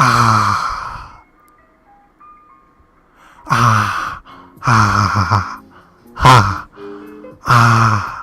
Ah. Ah. Ah. Ah. Ah.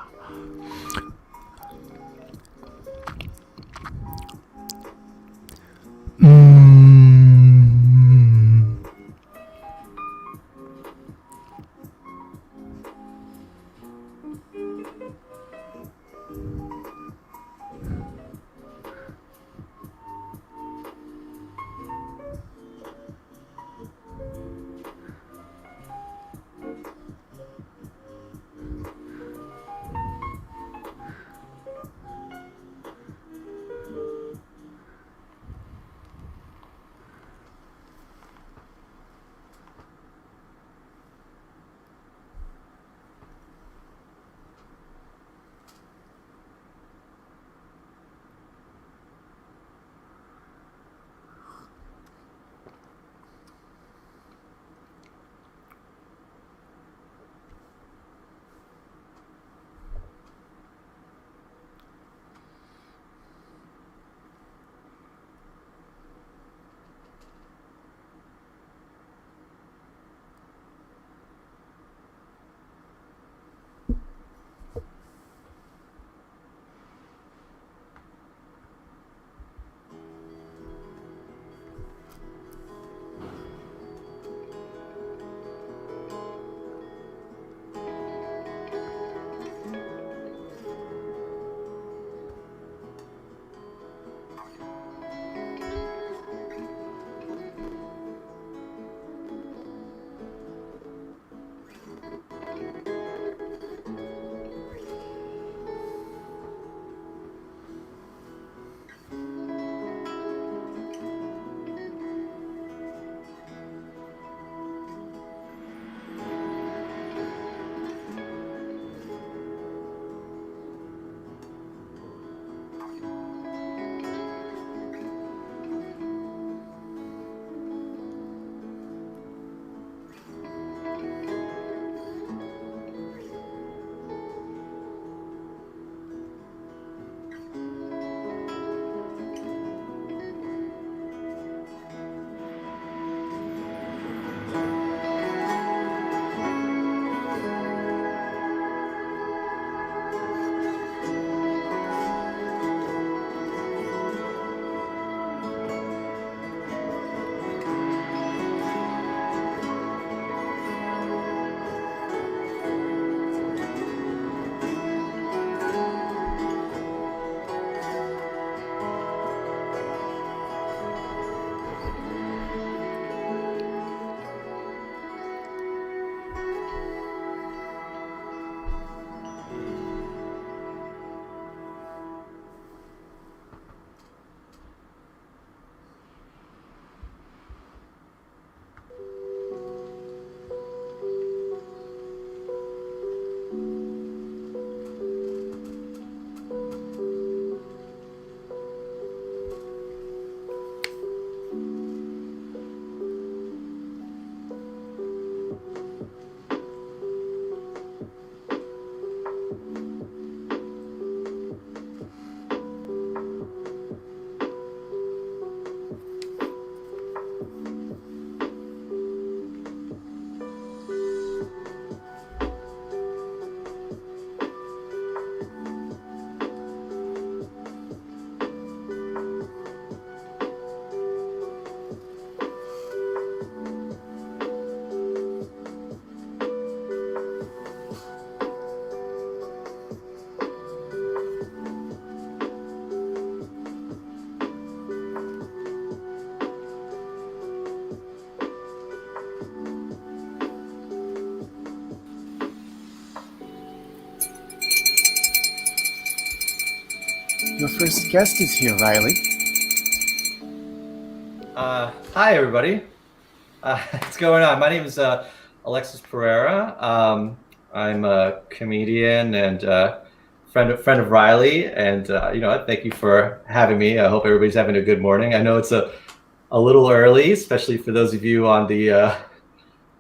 Your first guest is here, Riley. Hi, everybody. What's going on? My name is Alexis Pereira. I'm a comedian and friend of Riley, and thank you for having me. I hope everybody's having a good morning. I know it's a little early, especially for those of you on the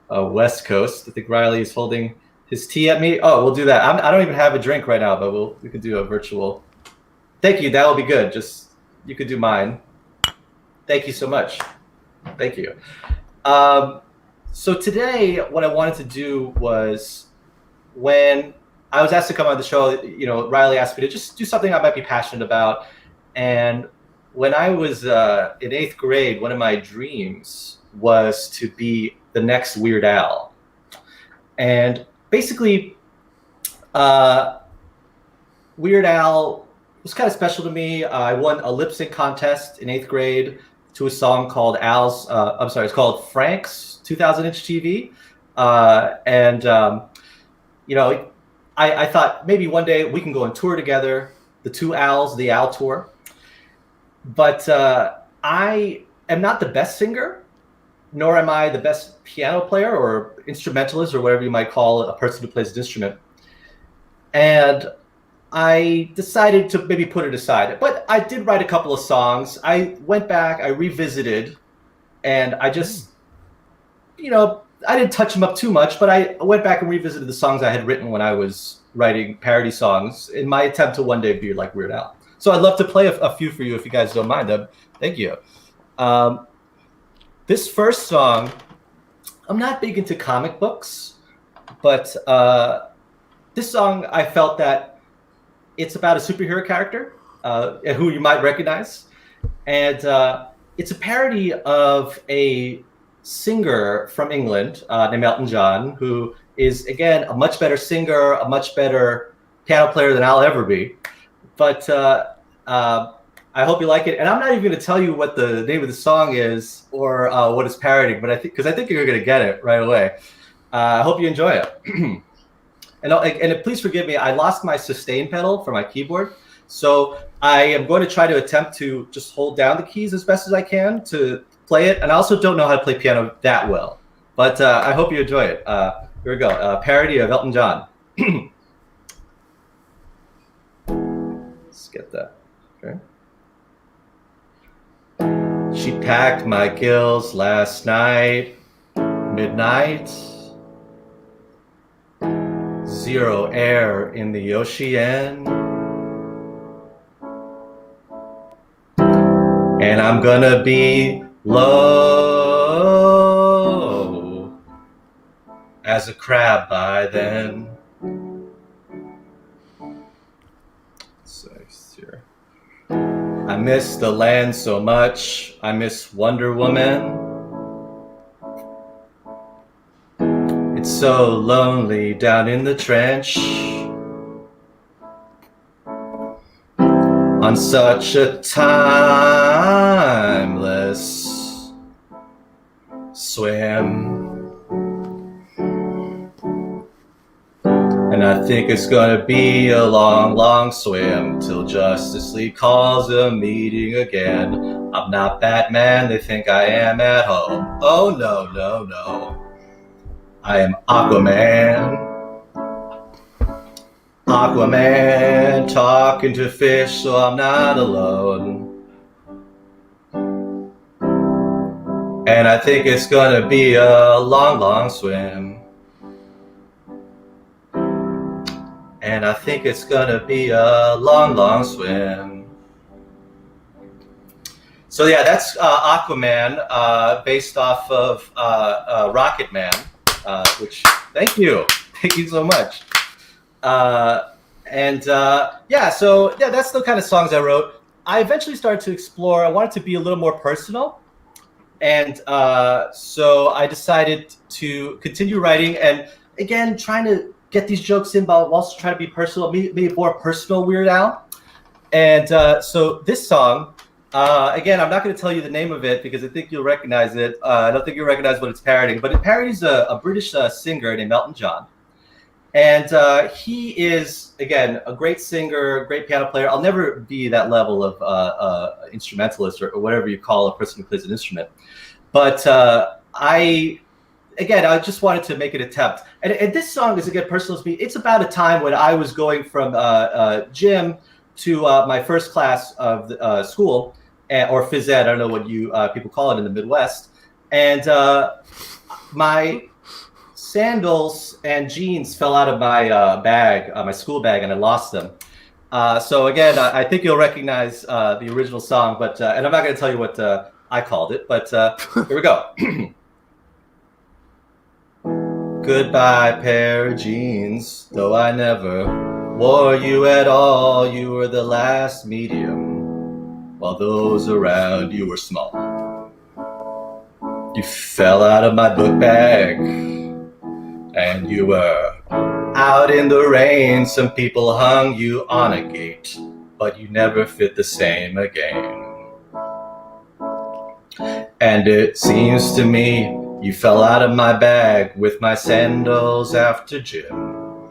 West Coast. I think Riley is holding his tea at me. Oh, we'll do that. I don't even have a drink right now, but we can do a virtual. Thank you. That'll be good. Just you could do mine. Thank you so much. Thank you. So today, what I wanted to do was, when I was asked to come on the show, Riley asked me to just do something I might be passionate about. And when I was in 8th grade, one of my dreams was to be the next Weird Al. And basically, Weird Al was kind of special to me. I won a lip sync contest in 8th grade to a song called it's called Frank's 2000-inch TV. I thought maybe one day we can go on tour together, the two Als, the Al Tour. But I am not the best singer, nor am I the best piano player or instrumentalist or whatever you might call a person who plays an instrument. And I decided to maybe put it aside. But I did write a couple of songs. I went back, I revisited, and I just, I didn't touch them up too much, but I went back and revisited the songs I had written when I was writing parody songs in my attempt to one day be like Weird Al. So I'd love to play a few for you if you guys don't mind. Thank you. This first song, I'm not big into comic books, but this song, I felt that it's about a superhero character who you might recognize. And it's a parody of a singer from England named Elton John, who is, again, a much better singer, a much better piano player than I'll ever be. But I hope you like it. And I'm not even going to tell you what the name of the song is or what it's parodying, but I think you're going to get it right away. I hope you enjoy it. And please forgive me, I lost my sustain pedal for my keyboard. So I am going to try to attempt to just hold down the keys as best as I can to play it. And I also don't know how to play piano that well. But I hope you enjoy it. Here we go. Parody of Elton John. Let's get that. Okay. She packed my gills last night, midnight. Zero air in the ocean. And I'm gonna be low as a crab by then. I miss the land so much. I miss Wonder Woman. It's so lonely down in the trench on such a timeless swim. And I think it's gonna be a long, long swim till Justice League calls a meeting again. I'm not Batman, they think I am at home. Oh no, no, no. I am Aquaman. Aquaman talking to fish, so I'm not alone. And I think it's gonna be a long, long swim. And I think it's gonna be a long, long swim. So yeah, that's Aquaman, based off of Rocket Man, which, thank you so much. Yeah, that's the kind of songs I wrote. I eventually started to explore, I wanted to be a little more personal. And so I decided to continue writing and, again, trying to get these jokes in, but also try to be personal, maybe more personal Weird Al. And so this song, again, I'm not going to tell you the name of it because I think you'll recognize it. I don't think you'll recognize what it's parodying, but it parodies a British singer named Elton John. And he is, again, a great singer, great piano player. I'll never be that level of instrumentalist or whatever you call a person who plays an instrument. But I just wanted to make an attempt. And this song is, again, personal to me. It's about a time when I was going from gym to my first class of the, school, or phys ed, I don't know what you people call it in the Midwest. And my sandals and jeans fell out of my bag, my school bag, and I lost them. So again, I think you'll recognize the original song, but and I'm not going to tell you what I called it, but here we go. Goodbye, pair of jeans, though I never wore you at all. You were the last medium, while those around you were small. You fell out of my book bag, and you were out in the rain. Some people hung you on a gate, but you never fit the same again. And it seems to me you fell out of my bag with my sandals after gym,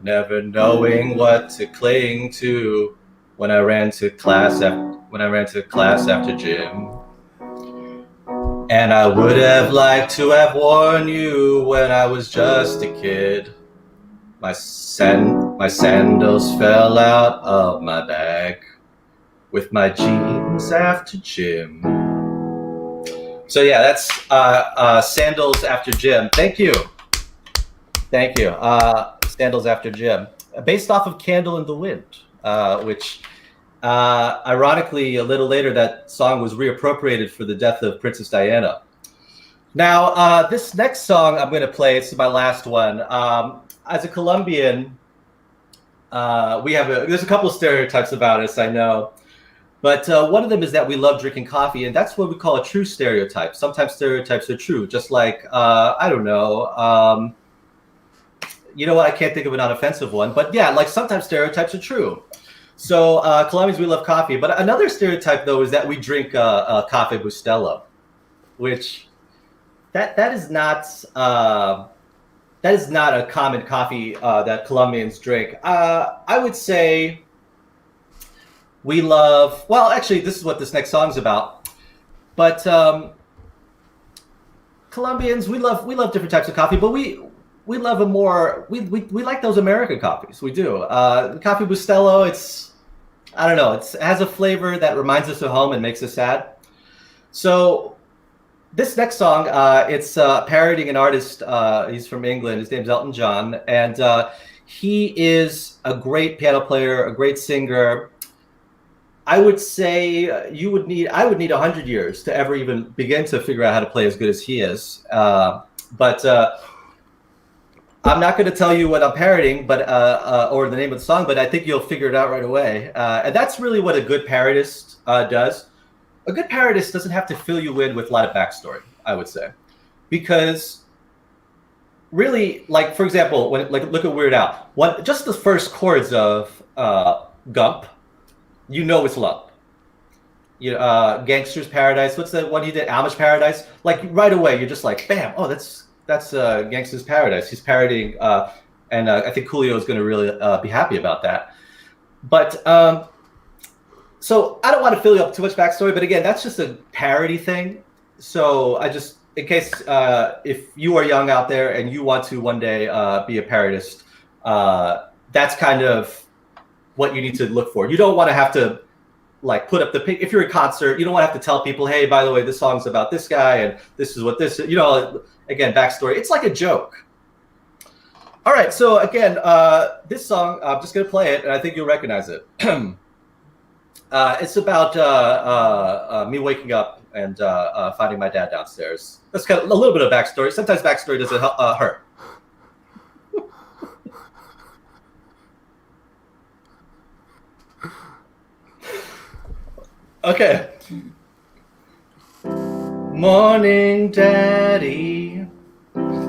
never knowing what to cling to when I ran to class after gym. And I would have liked to have worn you when I was just a kid. My sandals fell out of my bag with my jeans after gym. So yeah, that's Sandals After Gym. Thank you. Sandals After Gym, based off of Candle in the Wind, which ironically, a little later, that song was reappropriated for the death of Princess Diana. Now, this next song I'm going to play, it's my last one. As a Colombian, there's a couple of stereotypes about us, I know. But one of them is that we love drinking coffee, and that's what we call a true stereotype. Sometimes stereotypes are true, just like, I don't know, you know what, I can't think of an unoffensive one, but yeah, like sometimes stereotypes are true. So Colombians, we love coffee. But another stereotype, though, is that we drink Café Bustelo, which that is not a common coffee that Colombians drink. I would say we love, well, actually, this is what this next song's about. But Colombians, we love different types of coffee, but we love a more, we like those American coffees. We do. Café Bustelo, I don't know, it has a flavor that reminds us of home and makes us sad. So this next song, it's parodying an artist. He's from England. His name's Elton John, and he is a great piano player, a great singer. I would say I would need 100 years to ever even begin to figure out how to play as good as he is. But I'm not going to tell you what I'm parodying, but or the name of the song, but I think you'll figure it out right away. And that's really what a good parodist does. A good parodist doesn't have to fill you in with a lot of backstory, I would say, because really, like, for example, look at Weird Al. Just the first chords of Gump, you know it's love. Gangster's Paradise. What's that one he did? Amish Paradise. Like right away, you're just like, bam! Oh, that's Gangster's Paradise. He's parodying, and I think Coolio is going to really be happy about that. But so I don't want to fill you up too much backstory, but again, that's just a parody thing. So I just, in case if you are young out there and you want to one day be a parodist, that's kind of what you need to look for. You don't want to have to like put up if you're in concert, you don't want to have to tell people, hey, by the way, this song's about this guy and this is what this, again, backstory. It's like a joke. All right, so again, this song, I'm just going to play it and I think you'll recognize it. It's about me waking up and finding my dad downstairs. That's kind of a little bit of backstory. Sometimes backstory doesn't hurt. Okay. Morning, daddy,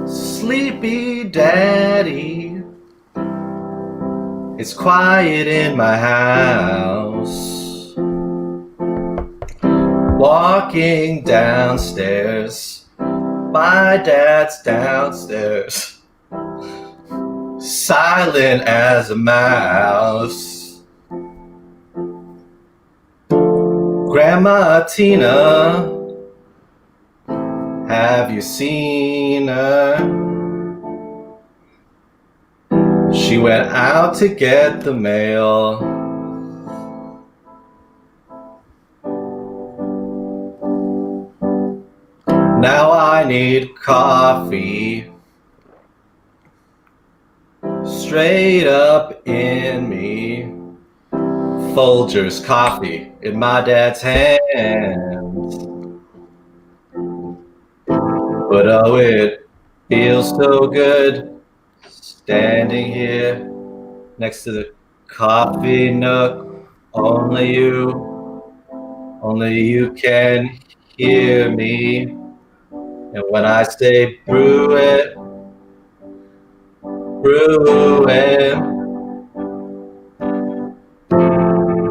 sleepy daddy. It's quiet in my house. Walking downstairs, my dad's downstairs, silent as a mouse. Grandma Tina, have you seen her? She went out to get the mail. Now I need coffee, straight up in me. Folgers coffee in my dad's hand. But oh, it feels so good standing here next to the coffee nook. Only you can hear me. And when I say brew it,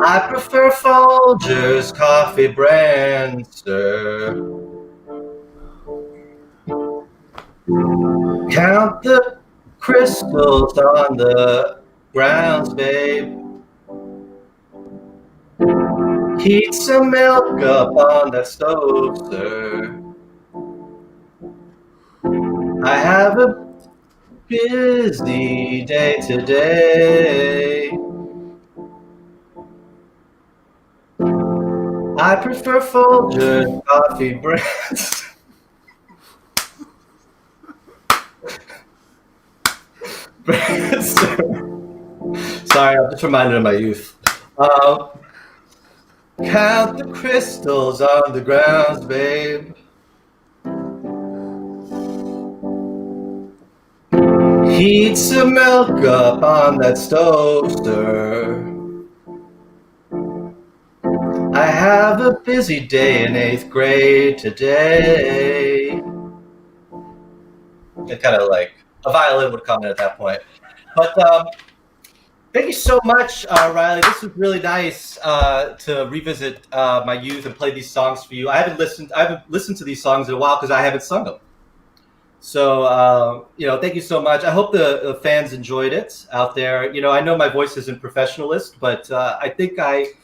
I prefer Folgers coffee brand, sir. Count the crystals on the grounds, babe. Heat some milk up on that stove, sir. I have a busy day today. I prefer Folgers coffee brands. Sorry, I'm just reminded of my youth. Count the crystals on the grounds, babe. Heat some milk up on that stove, sir. I have a busy day in 8th grade today. And kind of like a violin would come in at that point. But thank you so much, Riley. This was really nice to revisit my youth and play these songs for you. I haven't listened to these songs in a while because I haven't sung them. So, thank you so much. I hope the fans enjoyed it out there. I know my voice isn't professionalist, but I think as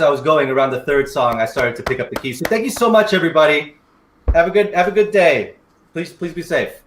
I was going around the third song, I started to pick up the keys. So thank you so much, everybody. Have a good day. Please be safe.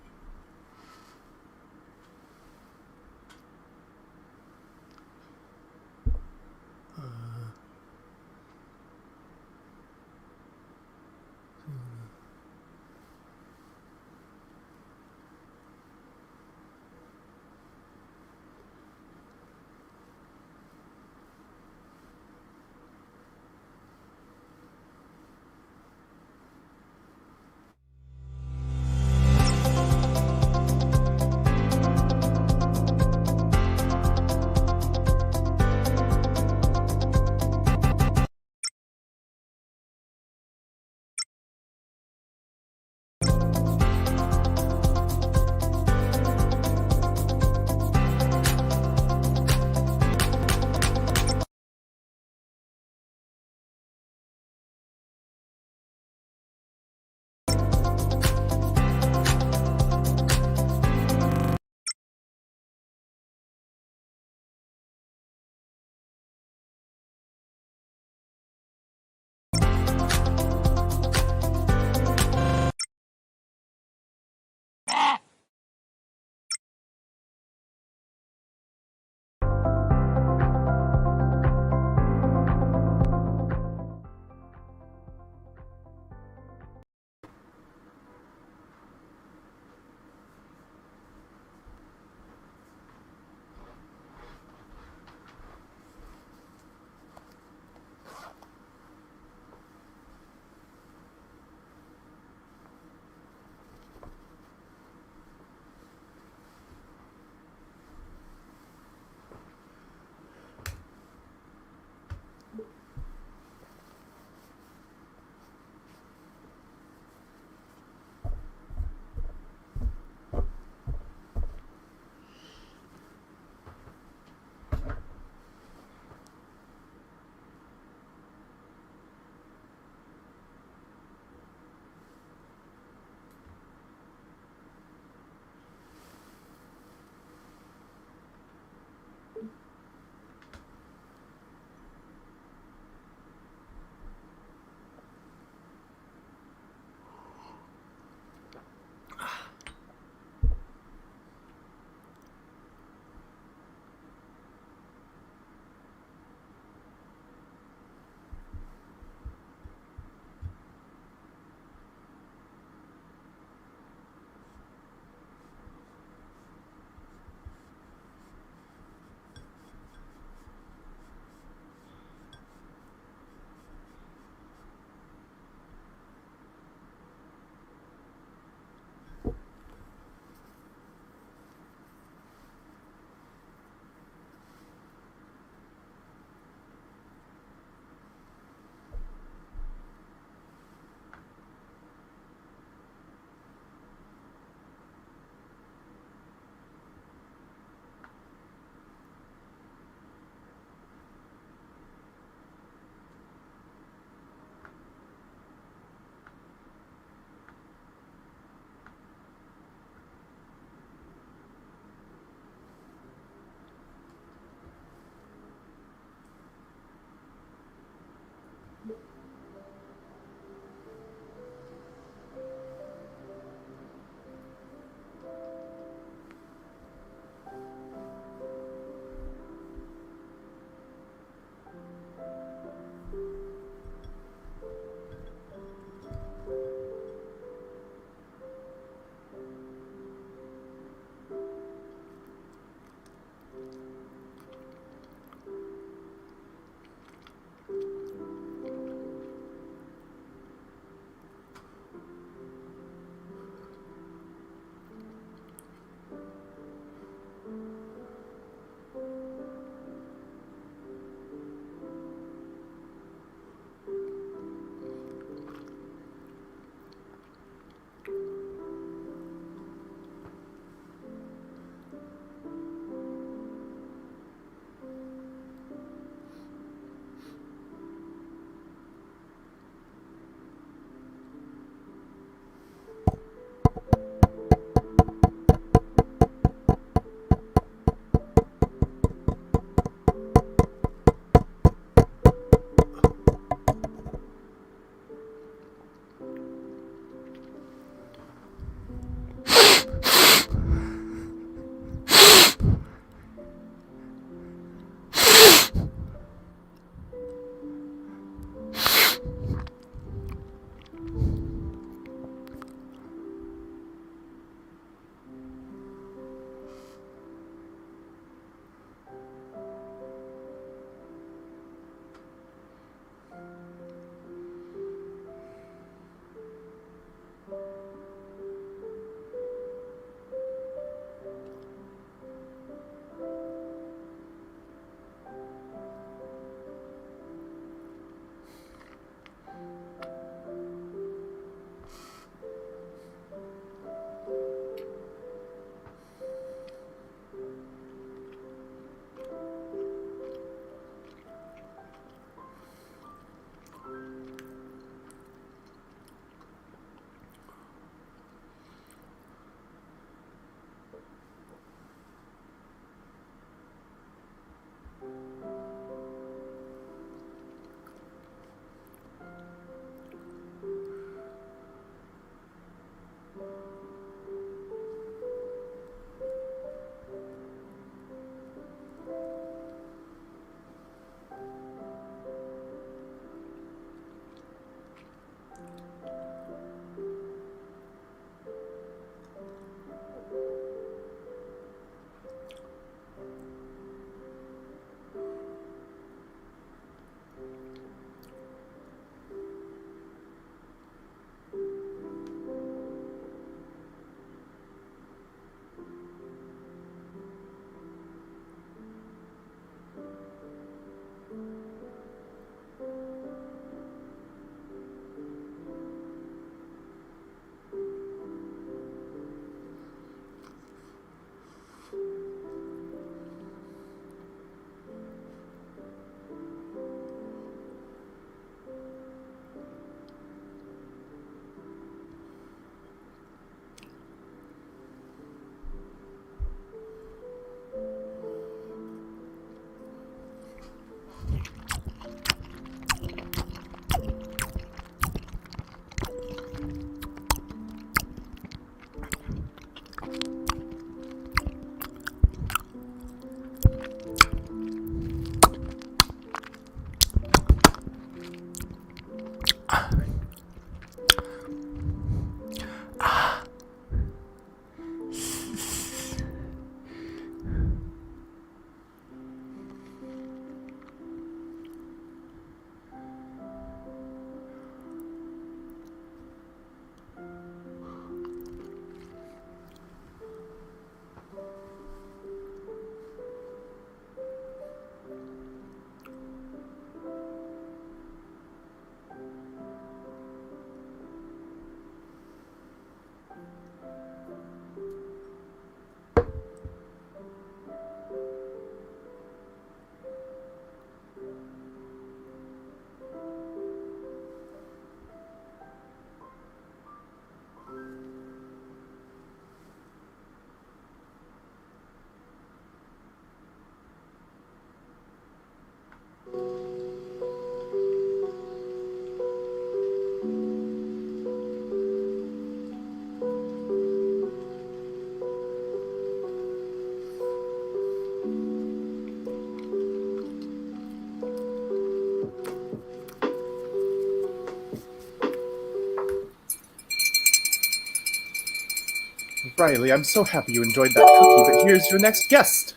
Riley, I'm so happy you enjoyed that cookie, but here's your next guest.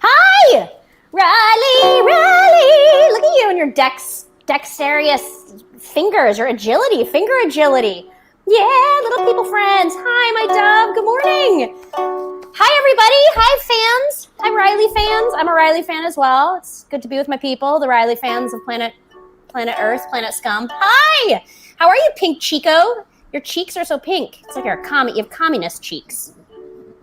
Hi! Riley! Look at you and your dexterous fingers, your agility, finger agility. Yeah, little people friends. Hi, my dove. Good morning. Hi, everybody. Hi, fans. Hi, Riley fans. I'm a Riley fan as well. It's good to be with my people, the Riley fans of Planet Earth, Planet Scum. Hi! How are you, Pink Chico? Your cheeks are so pink. It's like you have communist cheeks.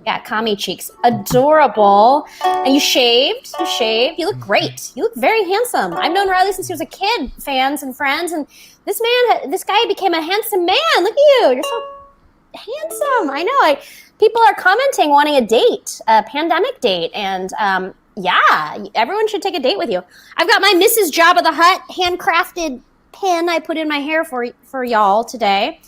Yeah, commie cheeks. Adorable. And you shaved. You look great. You look very handsome. I've known Riley since he was a kid, fans and friends. And this guy became a handsome man. Look at you. You're so handsome. I know. People are commenting wanting a date, a pandemic date. And yeah, everyone should take a date with you. I've got my Mrs. Jabba the Hutt handcrafted pin I put in my hair for y'all today.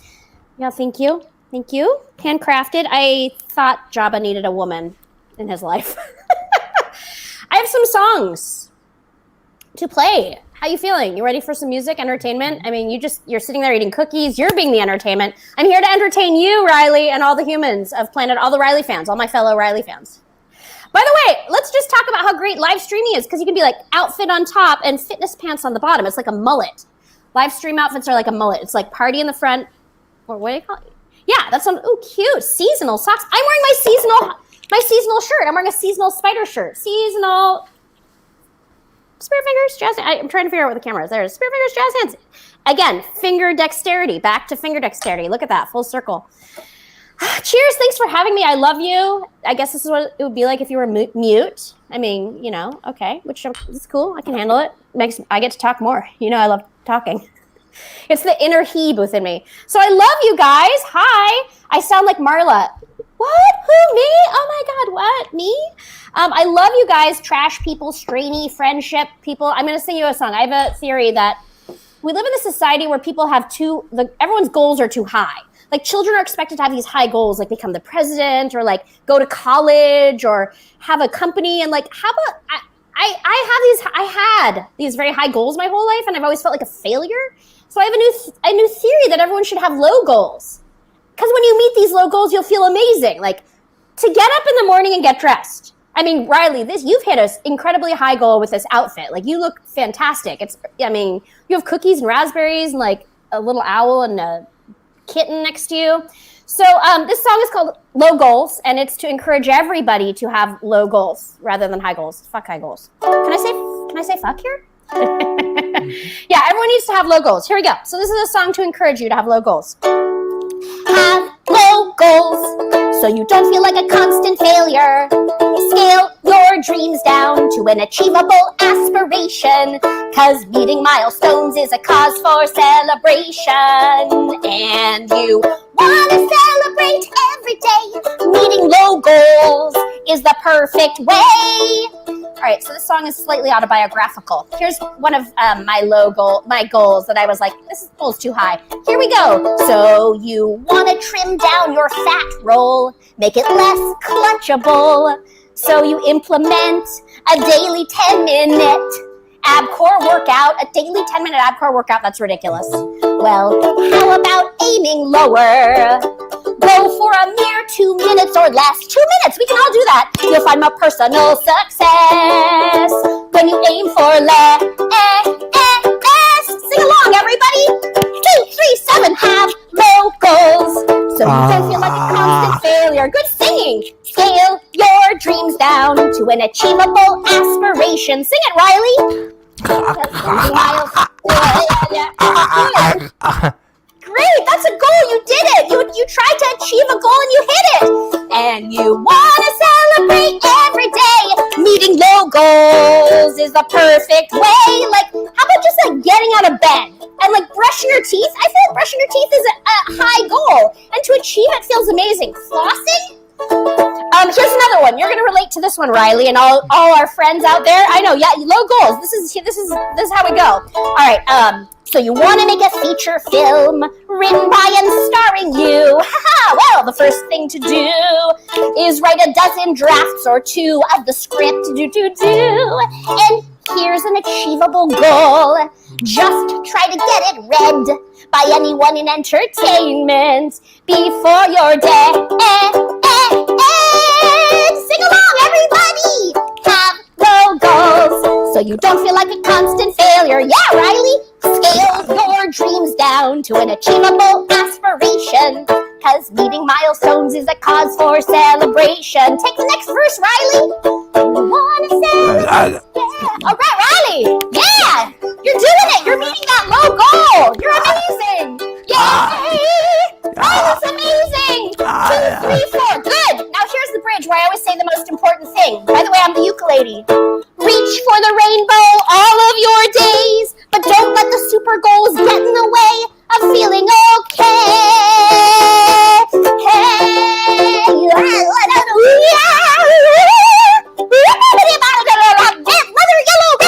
Yeah, thank you. Thank you. Handcrafted. I thought Jabba needed a woman in his life. I have some songs to play. How you feeling? You ready for some music, entertainment? I mean, you're sitting there eating cookies. You're being the entertainment. I'm here to entertain you, Riley, and all the humans of Planet, all the Riley fans, all my fellow Riley fans. By the way, let's just talk about how great live streaming is, because you can be like outfit on top and fitness pants on the bottom. It's like a mullet. Live stream outfits are like a mullet. It's like party in the front. Or what do you call it? Yeah, that's cute. Seasonal socks. I'm wearing my seasonal shirt. I'm wearing a seasonal spider shirt. Seasonal Spirit Fingers, jazz. I'm trying to figure out what the camera is. There's Spirit Fingers, jazz hands. Again, finger dexterity. Back to finger dexterity. Look at that, full circle. Cheers, thanks for having me. I love you. I guess this is what it would be like if you were mute. I mean, okay, which is cool. I can handle it. I get to talk more. I love talking. It's the inner Hebe within me. So I love you guys. Hi. I sound like Marla. What? Who? Me? Oh my God. What? Me? I love you guys. Trash people, strainy friendship people. I'm going to sing you a song. I have a theory that we live in a society where people have everyone's goals are too high. Like children are expected to have these high goals, like become the president or like go to college or have a company. And like, how about I had these very high goals my whole life, and I've always felt like a failure. So I have a new theory that everyone should have low goals. Because when you meet these low goals, you'll feel amazing. Like to get up in the morning and get dressed. I mean, Riley, you've hit an incredibly high goal with this outfit. Like you look fantastic. You have cookies and raspberries and like a little owl and a kitten next to you. So this song is called Low Goals, and it's to encourage everybody to have low goals rather than high goals. Fuck high goals. Can I say fuck here? Yeah, everyone needs to have low goals. Here we go. So this is a song to encourage you to have low goals. Have low goals so you don't feel like a constant failure. Scale your dreams down to an achievable aspiration, 'cause meeting milestones is a cause for celebration. And you want to celebrate every day. Meeting low goals is the perfect way. All right, so this song is slightly autobiographical. Here's one of my goals that I was like, this goal's too high. Here we go. So you want to trim down your fat roll, make it less clutchable. So you implement a daily 10-minute ab core workout, a daily 10-minute ab core workout. That's ridiculous. Well, how about aiming lower? Go for a mere 2 minutes or less. 2 minutes, we can all do that. You'll find more personal success when you aim for less. Sing along, everybody. 2, 3, 7, have low goals, so you don't feel like a constant failure. Good singing. Scale your dreams down to an achievable aspiration. Sing it, Riley. Great, that's a goal. You did it. You tried to achieve a goal and you hit it. And you want to celebrate every day. Meeting low goals is the perfect way. Like, how about just like getting out of bed and like brushing your teeth? I feel like brushing your teeth is a high goal, and to achieve it feels amazing. Flossing? Here's another one. You're gonna relate to this one, Riley, and all our friends out there. I know, yeah, low goals. This is how we go. All right. So you want to make a feature film written by and starring you. Well, the first thing to do is write a dozen drafts or two of the script. And here's an achievable goal. Just try to get it read by anyone in entertainment before your day. Sing along, everybody! Have low goals so you don't feel like a constant failure. Yeah, Riley! Scale your dreams down to an achievable aspiration, 'cause meeting milestones is a cause for celebration. Take the next verse, Riley. You wanna say? Yeah. All right, Riley. Yeah, you're doing it. You're meeting that low goal. You're amazing. Yay! Oh, that's amazing. 2, 3, 4. Good. Now here's the bridge where I always say the most important thing. By the way, I'm the ukulele. Reach for the rainbow all of your days, but don't let the super goals get in the way of feeling okay. Hey,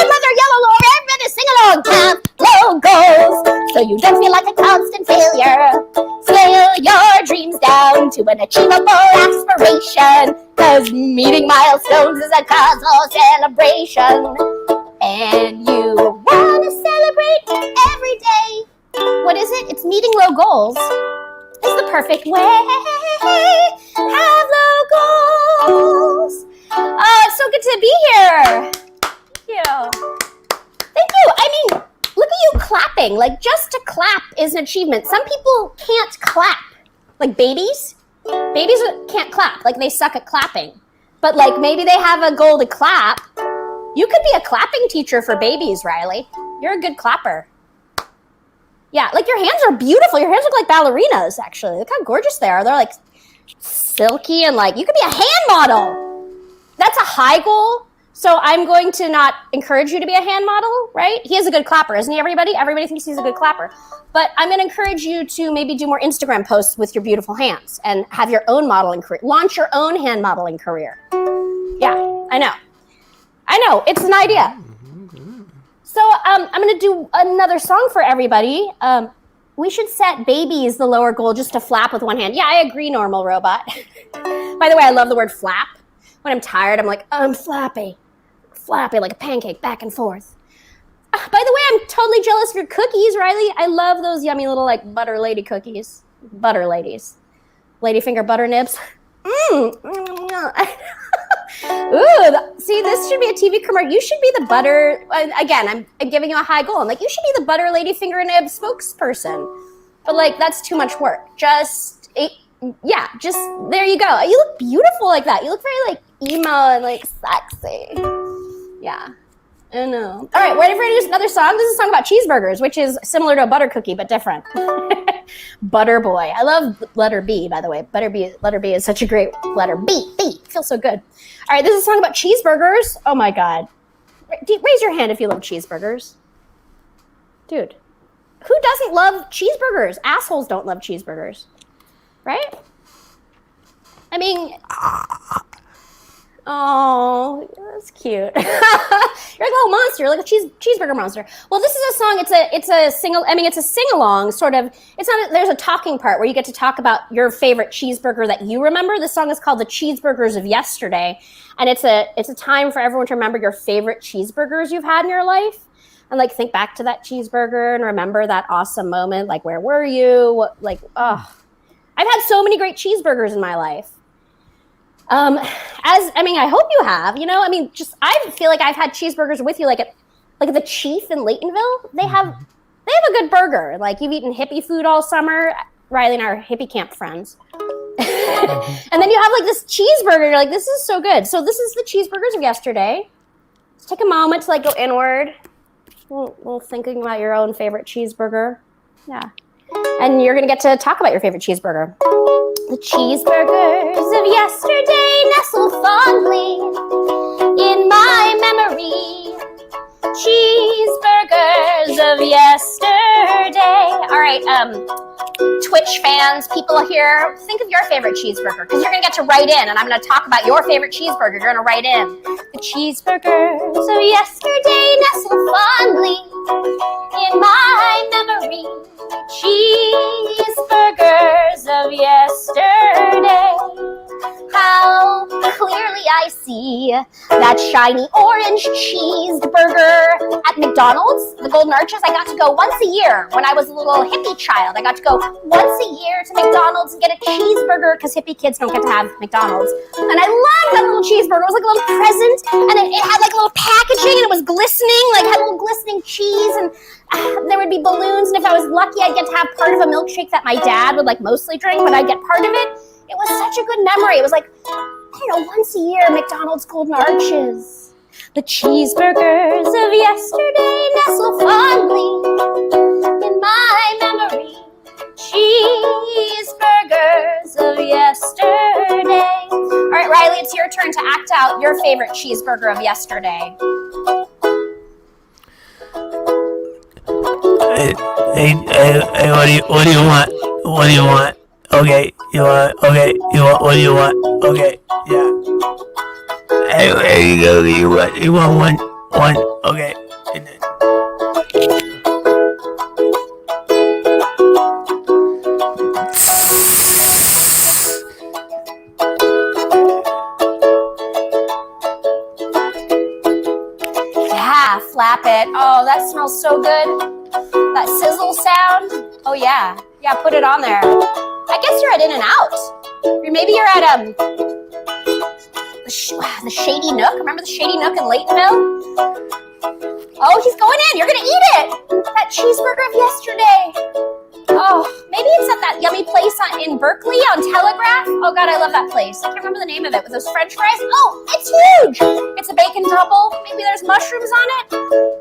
leather yellow, everybody sing along. Have low goals so you don't feel like a constant failure. Scale your dreams down to an achievable aspiration, 'cause meeting milestones is a cause for celebration. And you wanna celebrate every day. What is it? It's meeting low goals. It's the perfect way. Have low goals. It's so good to be here. Thank you. Thank you. I mean, look at you clapping. Like, just to clap is an achievement. Some people can't clap. Like babies. Babies can't clap. Like, they suck at clapping. But, like, maybe they have a goal to clap. You could be a clapping teacher for babies, Riley. You're a good clapper. Yeah, like, your hands are beautiful. Your hands look like ballerinas, actually. Look how gorgeous they are. They're, like, silky and, like, you could be a hand model. That's a high goal. So I'm going to not encourage you to be a hand model, right? He is a good clapper, isn't he, everybody? Everybody thinks he's a good clapper. But I'm going to encourage you to maybe do more Instagram posts with your beautiful hands and have your own modeling career. Launch your own hand modeling career. Yeah, I know. It's an idea. So I'm going to do another song for everybody. We should set babies the lower goal just to flap with one hand. Yeah, I agree, normal robot. By the way, I love the word flap. When I'm tired, I'm like, I'm flappy. Flappy like a pancake, back and forth. By the way, I'm totally jealous of your cookies, Riley. I love those yummy little, like, butter lady cookies. Butter ladies. Ladyfinger butter nibs. Ooh, see, this should be a TV commercial. You should be the butter. Again, I'm giving you a high goal. I'm like, you should be the butter lady finger nib spokesperson. But, like, that's too much work. Just there you go. You look beautiful like that. You look very, like, emo and, like, sexy. Yeah. I know. All right, ready for another song? This is a song about cheeseburgers, which is similar to a butter cookie, but different. Butter Boy. I love letter B, by the way. Letter B is such a great letter. B. Feels so good. All right, this is a song about cheeseburgers. Oh, my God. Raise your hand if you love cheeseburgers. Dude, who doesn't love cheeseburgers? Assholes don't love cheeseburgers. Right? I mean... Oh, that's cute. You're like a little monster. You're like a cheeseburger monster. Well, this is a song. It's a sing-along, sort of. There's a talking part where you get to talk about your favorite cheeseburger that you remember. The song is called The Cheeseburgers of Yesterday. And it's a time for everyone to remember your favorite cheeseburgers you've had in your life. And, like, think back to that cheeseburger and remember that awesome moment. Like, where were you? I've had so many great cheeseburgers in my life. I hope you have, I feel like I've had cheeseburgers with you, like at the Chief in Laytonville. They have a good burger. Like, you've eaten hippie food all summer. Riley and I are hippie camp friends. And then you have, like, this cheeseburger. You're like, this is so good. So this is the cheeseburgers of yesterday. Let's take a moment to, like, go inward. A little thinking about your own favorite cheeseburger. Yeah. And you're going to get to talk about your favorite cheeseburger. The cheeseburgers of yesterday nestle fondly in my memory. Cheeseburgers of yesterday. All right, Twitch fans, people here, think of your favorite cheeseburger, because you're going to get to write in, and I'm going to talk about your favorite cheeseburger. You're going to write in. The cheeseburgers of yesterday nestle fondly in my memory. Cheeseburgers of yesterday. How clearly I see see that shiny orange cheeseburger at McDonald's, the Golden Arches. I got to go once a year when I was a little hippie child. I got to go once a year to McDonald's and get a cheeseburger because hippie kids don't get to have McDonald's. And I loved that little cheeseburger. It was like a little present, and it had like a little packaging, and it was glistening, like had a little glistening cheese, and there would be balloons, and if I was lucky, I'd get to have part of a milkshake that my dad would like mostly drink, but I'd get part of it. It was such a good memory. It was like, once a year, McDonald's Golden Arches. The cheeseburgers of yesterday nestle fondly in my memory. Cheeseburgers of yesterday. All right, Riley, it's your turn to act out your favorite cheeseburger of yesterday. Hey, what do you want? What do you want? Okay, what do you want? Okay, yeah. Hey, there you go, you want one, okay. And then... Yeah, flap it. Oh, that smells so good. That sizzle sound. Oh yeah, put it on there. I guess you're at In-N-Out. Or maybe you're at the Shady Nook. Remember the Shady Nook in Laytonville? Oh, he's going in. You're gonna eat it. That cheeseburger of yesterday. Oh, maybe it's at that yummy place in Berkeley on Telegraph. Oh God, I love that place. I can't remember the name of it with those French fries. Oh, it's huge. It's a bacon double. Maybe there's mushrooms on it.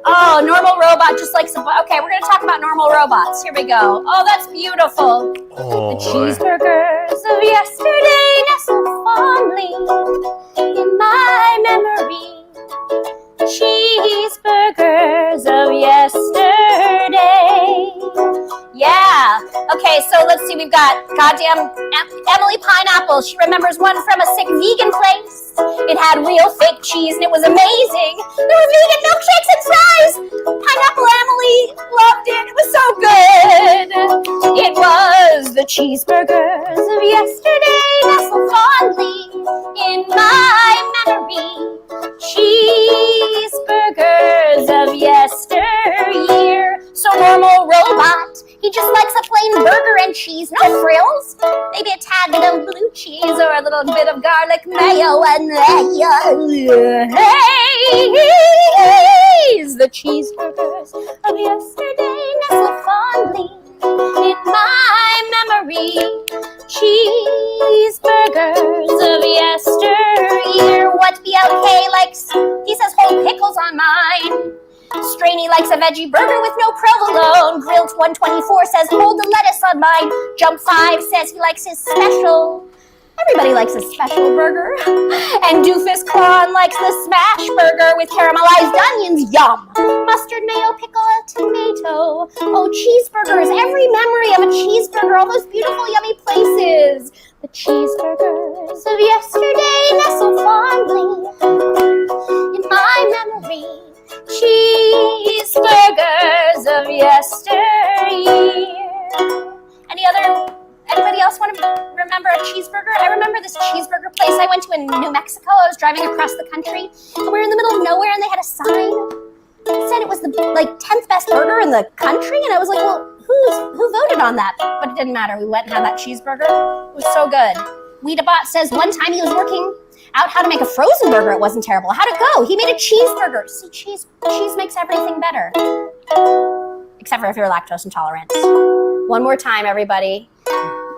Oh, normal robot just likes okay, we're gonna talk about normal robots. Here we go. Oh, that's beautiful. Oh, the cheeseburgers of yesterday nestle fondly in my memory. Cheeseburgers of yesterday. Yeah. Okay, so let's see. We've got goddamn Emily Pineapple. She remembers one from a sick vegan place. It had real fake cheese and it was amazing. There were vegan milkshakes and fries. Pineapple Emily loved it. It was so good. It was the cheeseburgers of yesterday nestle fondly in my memory. Cheeseburgers of yesteryear. So normal robot, he just likes a plain burger and cheese, no frills. Maybe a tad bit of blue cheese or a little bit of garlic mayo and he's the cheeseburgers of yesterday nestle fondly in my memory. Cheeseburgers of yesteryear. What BLK likes? He says hold pickles on mine. Strainy likes a veggie burger with no provolone. Grilled 124 says hold the lettuce on mine. Jump 5 says he likes his special. Everybody likes a special burger. And Doofus Cron likes the smash burger with caramelized onions. Yum. Mustard, mayo, pickle, tomato. Oh, cheeseburgers. Every memory of a cheeseburger. All those beautiful, yummy places. The cheeseburgers of yesterday nestle fondly in my memory. Cheeseburgers of yesteryear. Anybody else want to remember a cheeseburger? I remember this cheeseburger place I went to in New Mexico. I was driving across the country, and we were in the middle of nowhere, and they had a sign that said it was the 10th best burger in the country, and I was like, well, who voted on that? But it didn't matter. We went and had that cheeseburger. It was so good. Weedabot says one time he was working out how to make a frozen burger. It wasn't terrible. How'd it go? He made a cheeseburger. See, cheese makes everything better. Except for if you're lactose intolerant. One more time, everybody.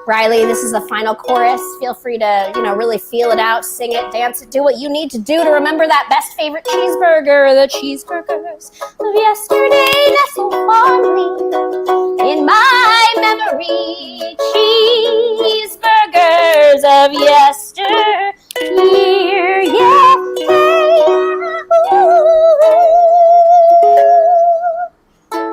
Riley, this is the final chorus. Feel free to, really feel it out, sing it, dance it, do what you need to do to remember that best favorite cheeseburger. The cheeseburgers of yesterday nestle fondly in my memory. Cheeseburgers of yesteryear. Yeah.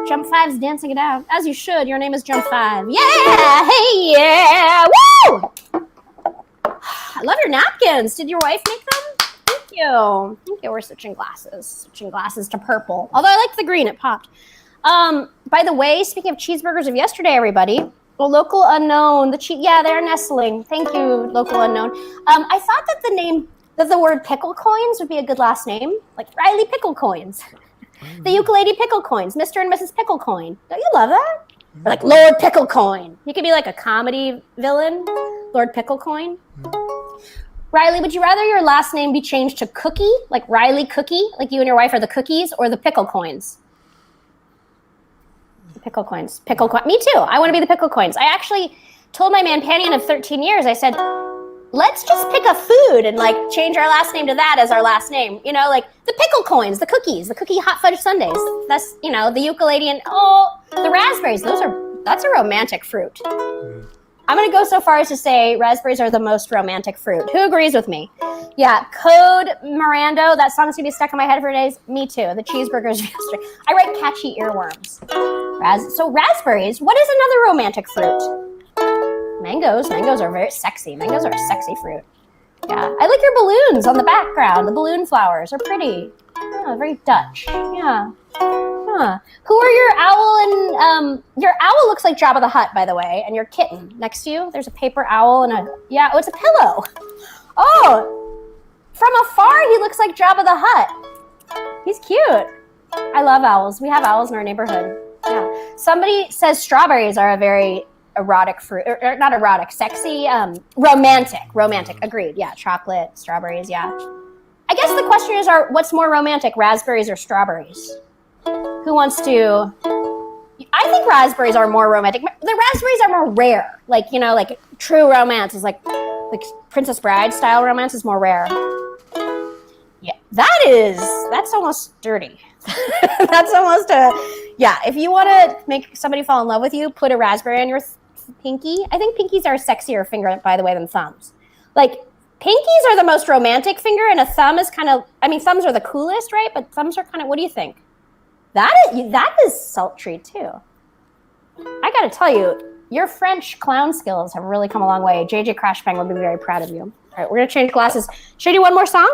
Jump 5's dancing it out, as you should. Your name is Jump 5. Yeah, hey, yeah, woo! I love your napkins. Did your wife make them? Thank you. We're switching glasses to purple. Although I like the green, it popped. By the way, speaking of cheeseburgers of yesterday, everybody, well, Local Unknown, they're nestling. Thank you, Local Unknown. I thought that the name that the word pickle coins would be a good last name, like Riley Pickle Coins. The ukulele Pickle Coins, Mr. and Mrs. Pickle Coin. Don't you love that? Or like Lord Pickle Coin. You could be like a comedy villain, Lord Pickle Coin. Riley, would you rather your last name be changed to Cookie, like Riley Cookie, like you and your wife are the cookies, or the Pickle Coins? The Pickle Coins. Pickle Coin. Me too. I want to be the Pickle Coins. I actually told my man Pennant of 13 years, I said, let's just pick a food and like change our last name to that as our last name. You know, like the Pickle Coins, the cookies, the cookie hot fudge sundaes. That's, you know, the ukulele and the raspberries. That's a romantic fruit. I'm going to go so far as to say raspberries are the most romantic fruit. Who agrees with me? Yeah, Code Mirando, that song's going to be stuck in my head for days. Me too. The cheeseburgers yesterday. I write catchy earworms. So raspberries, what is another romantic fruit? Mangoes. Mangoes are very sexy. Mangoes are a sexy fruit. Yeah, I like your balloons on the background. The balloon flowers are pretty. Yeah, very Dutch. Yeah. Huh. Who are your owl and your owl looks like Jabba the Hutt, by the way, and your kitten next to you. There's a paper owl and it's a pillow. Oh, from afar he looks like Jabba the Hutt. He's cute. I love owls. We have owls in our neighborhood. Yeah. Somebody says strawberries are a very erotic fruit, or not erotic, sexy, romantic. Agreed. Yeah, chocolate, strawberries. Yeah. I guess the question is, what's more romantic, raspberries or strawberries? Who wants to? I think raspberries are more romantic. The raspberries are more rare. Like, you know, like true romance is like Princess Bride style romance is more rare. Yeah, that's almost dirty. That's almost if you want to make somebody fall in love with you, put a raspberry on your pinky. I think pinkies are a sexier finger, by the way, than thumbs. Like, pinkies are the most romantic finger, and a thumb is kind of, thumbs are the coolest, right? But thumbs are kind of, what do you think? That is sultry, too. I got to tell you, your French clown skills have really come a long way. JJ Crashbang would be very proud of you. All right, we're going to change glasses. Should I do one more song?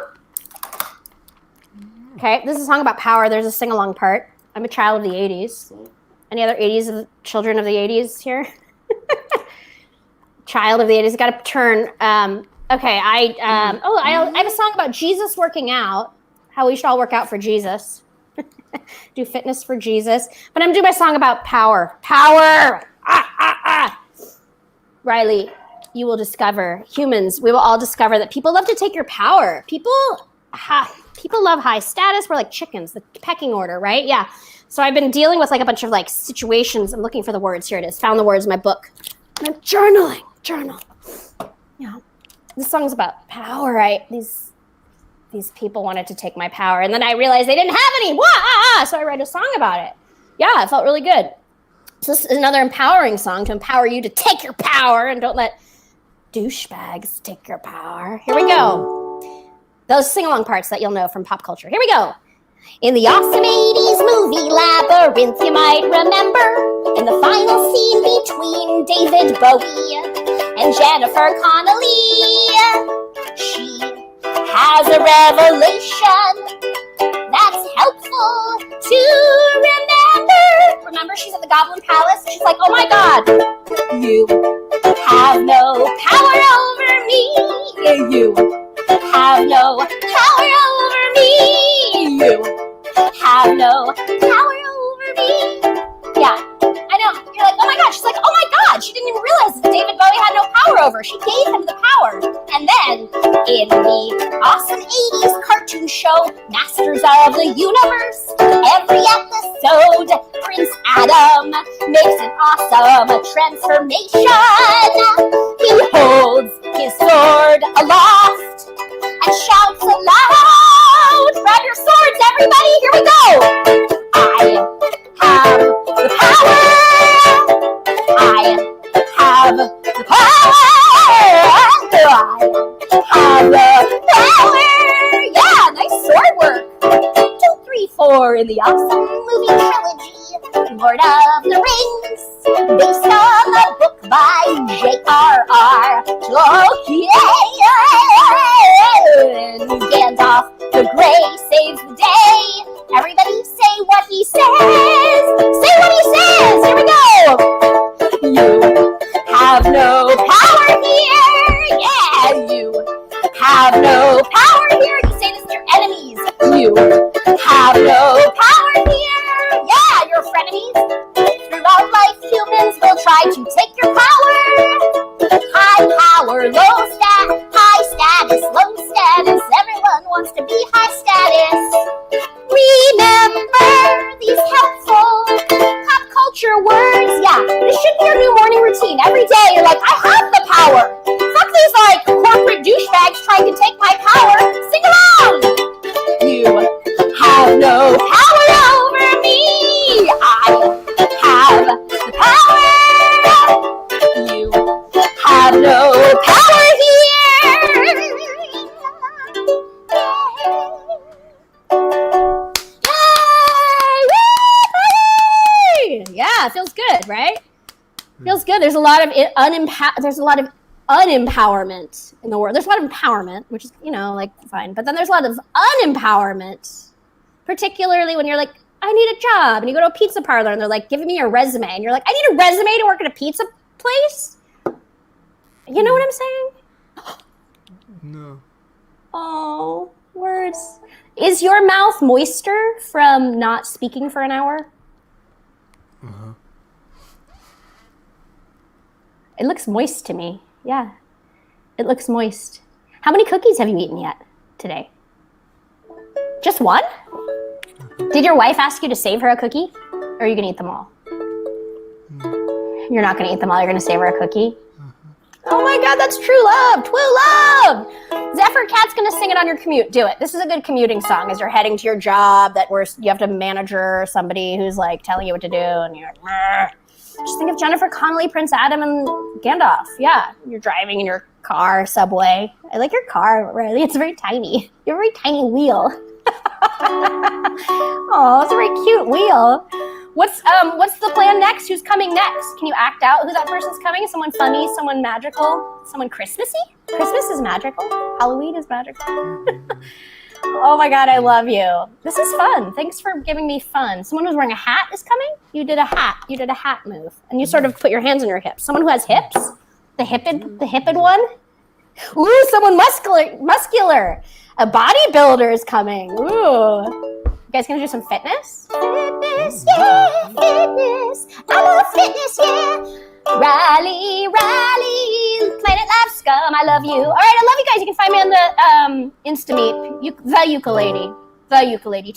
Okay, this is a song about power. There's a sing-along part. I'm a child of the 80s. Any other 80s children of the 80s here? Child of the 80s. Got to turn. Okay, I have a song about Jesus working out. How we should all work out for Jesus. Do fitness for Jesus. But I'm doing my song about power. Power! Riley, you will discover, humans, we will all discover that people love to take your power. People love high status. We're like chickens, the pecking order, right? Yeah. So I've been dealing with like a bunch of like situations. I'm looking for the words. Here it is. Found the words in my book. And I'm journaling. Yeah. This song's about power, right? These people wanted to take my power. And then I realized they didn't have any. So I wrote a song about it. Yeah, it felt really good. So this is another empowering song to empower you to take your power and don't let douchebags take your power. Here we go. Those sing-along parts that you'll know from pop culture. Here we go. In the awesome 80s movie Labyrinth, you might remember, in the final scene between David Bowie and Jennifer Connelly, she has a revelation that's helpful to remember. Remember, she's at the Goblin Palace, and she's like, oh my God, you have no power over me. You have no power over me. You have no power over me. Yeah, I know. You're like, oh my God. She's like, oh my God. She didn't even realize that David Bowie had no power over her. She gave him the power. And then in the awesome 80s cartoon show, Masters of the Universe, every episode, Prince Adam makes an awesome transformation. He holds his sword aloft and shouts aloud. Grab your swords, everybody. Here we go. I have the power. I have the power. I have the power. Yeah, nice sword work. 2, 3, 4 in the awesome movie trilogy, Lord of the Rings, based on the book by J.R.R. Tolkien. Gandalf the Grey saves the day. Everybody say what he says. Say what he says. Here we go. You have no power here. Yeah, you have no power. no power here. Yay! Yeah, it feels good, right? Feels good. There's a lot of unempowerment in the world. There's a lot of empowerment, which is, like, fine. But then there's a lot of unempowerment, particularly when you're like, I need a job. And you go to a pizza parlor and they're like, give me your resume. And you're like, I need a resume to work at a pizza place? You know what I'm saying? No. Oh, words. Is your mouth moister from not speaking for an hour? Uh-huh. It looks moist to me. Yeah. It looks moist. How many cookies have you eaten yet today? Just one? Did your wife ask you to save her a cookie? Or are you going to eat them all? You're not going to eat them all. You're going to save her a cookie? Oh my God, that's true love. True love. Zephyr Cat's going to sing it on your commute. Do it. This is a good commuting song as you're heading to your job you have to manager somebody who's like telling you what to do. And you're like, meh. Just think of Jennifer Connelly, Prince Adam, and Gandalf. Yeah, you're driving in your car, subway. I like your car, Riley. It's very tiny. You have a very tiny wheel. Oh, it's a very cute wheel. What's the plan next? Who's coming next? Can you act out who that person's coming? Someone funny, someone magical, someone Christmassy? Christmas is magical. Halloween is magical. Oh my God, I love you. This is fun. Thanks for giving me fun. Someone who's wearing a hat is coming? You did a hat move. And you sort of put your hands on your hips. Someone who has hips? The hipped one? Ooh, someone muscular. A bodybuilder is coming. Ooh. You guys gonna do some fitness? Fitness, yeah, fitness. I love fitness, yeah. Riley, PlanetScum, I love you. All right, I love you guys. You can find me on the Instameet, the ukulele, THEUKULADY.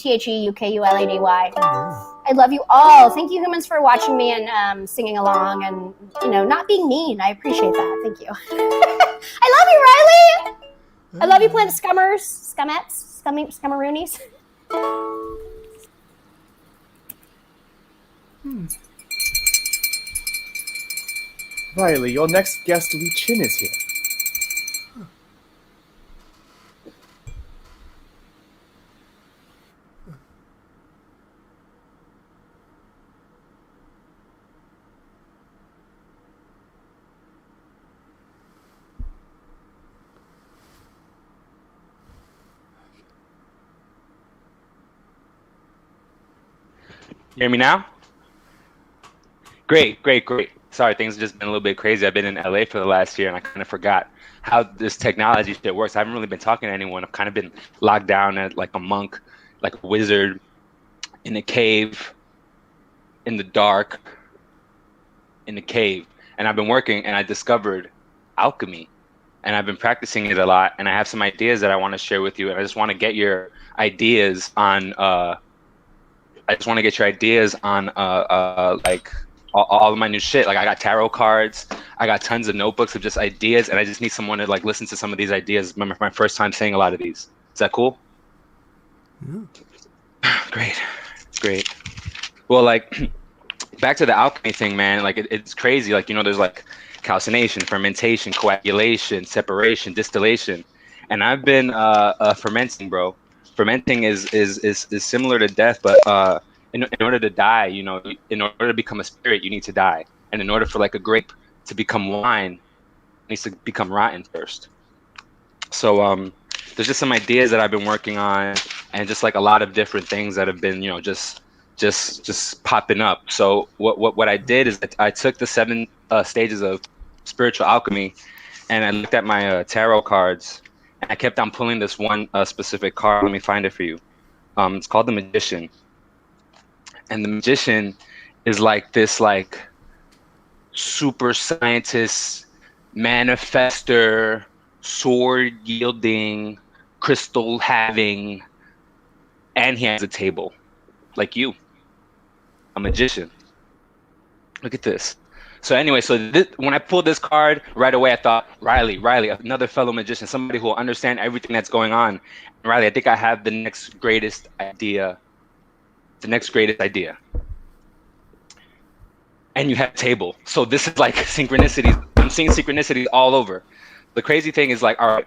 I love you all. Thank you, humans, for watching me and singing along and, not being mean. I appreciate that. Thank you. I love you, Riley. I love you, Planet Scummers, Scummettes, Scummaroonies. Riley, your next guest, Lee Chin, is here. You hear me now? Great. Sorry, things have just been a little bit crazy. I've been in LA for the last year and I kind of forgot how this technology shit works. I haven't really been talking to anyone. I've kind of been locked down as like a monk, like a wizard in a cave, in the dark, in the cave. And I've been working and I discovered alchemy and I've been practicing it a lot. And I have some ideas that I want to share with you. And I just want to get your ideas on, like all of my new shit. Like I got tarot cards, I got tons of notebooks of just ideas, and I just need someone to like listen to some of these ideas. Remember my first time saying a lot of these. Is that cool? Yeah. Great. Well, like back to the alchemy thing, man. Like it's crazy. Like there's like calcination, fermentation, coagulation, separation, distillation, and I've been fermenting, bro. Fermenting is similar to death, but in order to die, in order to become a spirit, you need to die. And in order for like a grape to become wine, it needs to become rotten first. So there's just some ideas that I've been working on, and just like a lot of different things that have been, just popping up. So what I did is I took the 7 stages of spiritual alchemy, and I looked at my tarot cards, and I kept on pulling this one specific card. Let me find it for you. It's called the Magician. And the Magician is like this like super scientist, manifester, sword yielding, crystal having, and he has a table like you, a magician. Look at this. So anyway, when I pulled this card, right away I thought, Riley, another fellow magician, somebody who will understand everything that's going on. And Riley, I think I have the next greatest idea. And you have a table. So this is like synchronicities I'm seeing synchronicity all over. The crazy thing is like, all right,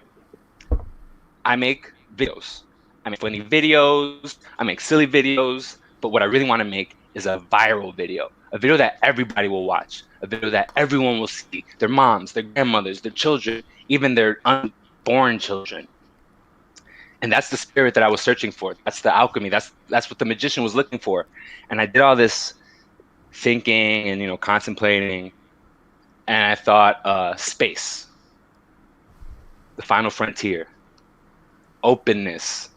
I make videos. I make funny videos. I make silly videos. But what I really want to make is a viral video, a video that everybody will watch, a video that everyone will see, their moms, their grandmothers, their children, even their unborn children. And that's the spirit that I was searching for. That's the alchemy. That's what the magician was looking for. And I did all this thinking and, you know, contemplating. And I thought, space, the final frontier, openness.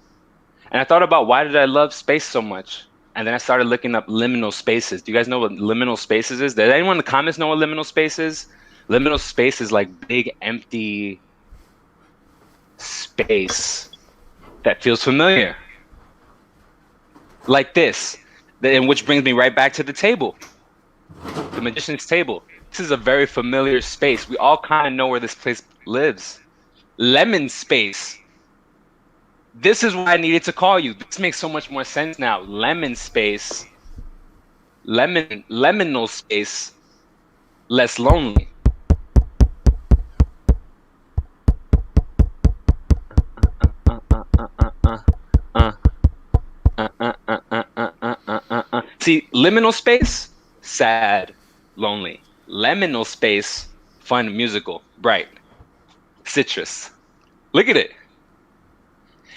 And I thought about, why did I love space so much? And then I started looking up liminal spaces. Do you guys know what liminal spaces is? Does anyone in the comments know what liminal space is? Liminal space is like big, empty space that feels familiar. Like this. And which brings me right back to the table. The magician's table. This is a very familiar space. We all kind of know where this place lives. Lemon space. This is why I needed to call you. This makes so much more sense now. Lemon space. Liminal space. Less lonely. See, liminal space, sad, lonely. Liminal space, fun, musical, bright, citrus. Look at it.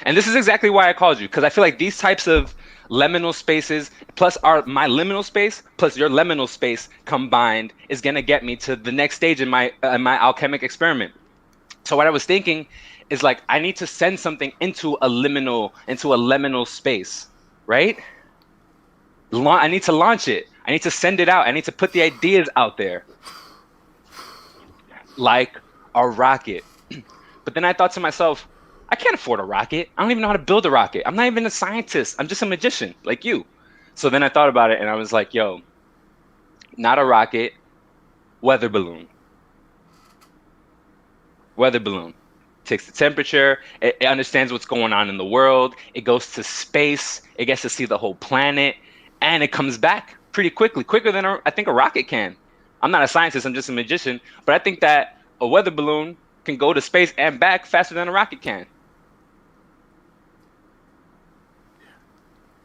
And this is exactly why I called you, because I feel like these types of liminal spaces, plus my liminal space, plus your liminal space combined is gonna get me to the next stage in my alchemic experiment. So what I was thinking is like, I need to send something into a liminal space, right? I need to launch it. I need to send it out. I need to put the ideas out there. Like a rocket. But then I thought to myself, I can't afford a rocket. I don't even know how to build a rocket. I'm not even a scientist. I'm just a magician like you. So then I thought about it and I was like, yo, not a rocket, weather balloon. Weather balloon. Takes the temperature. It understands what's going on in the world. It goes to space. It gets to see the whole planet. And it comes back pretty quickly, quicker than I think a rocket can. I'm not a scientist, I'm just a magician, but I think that a weather balloon can go to space and back faster than a rocket can.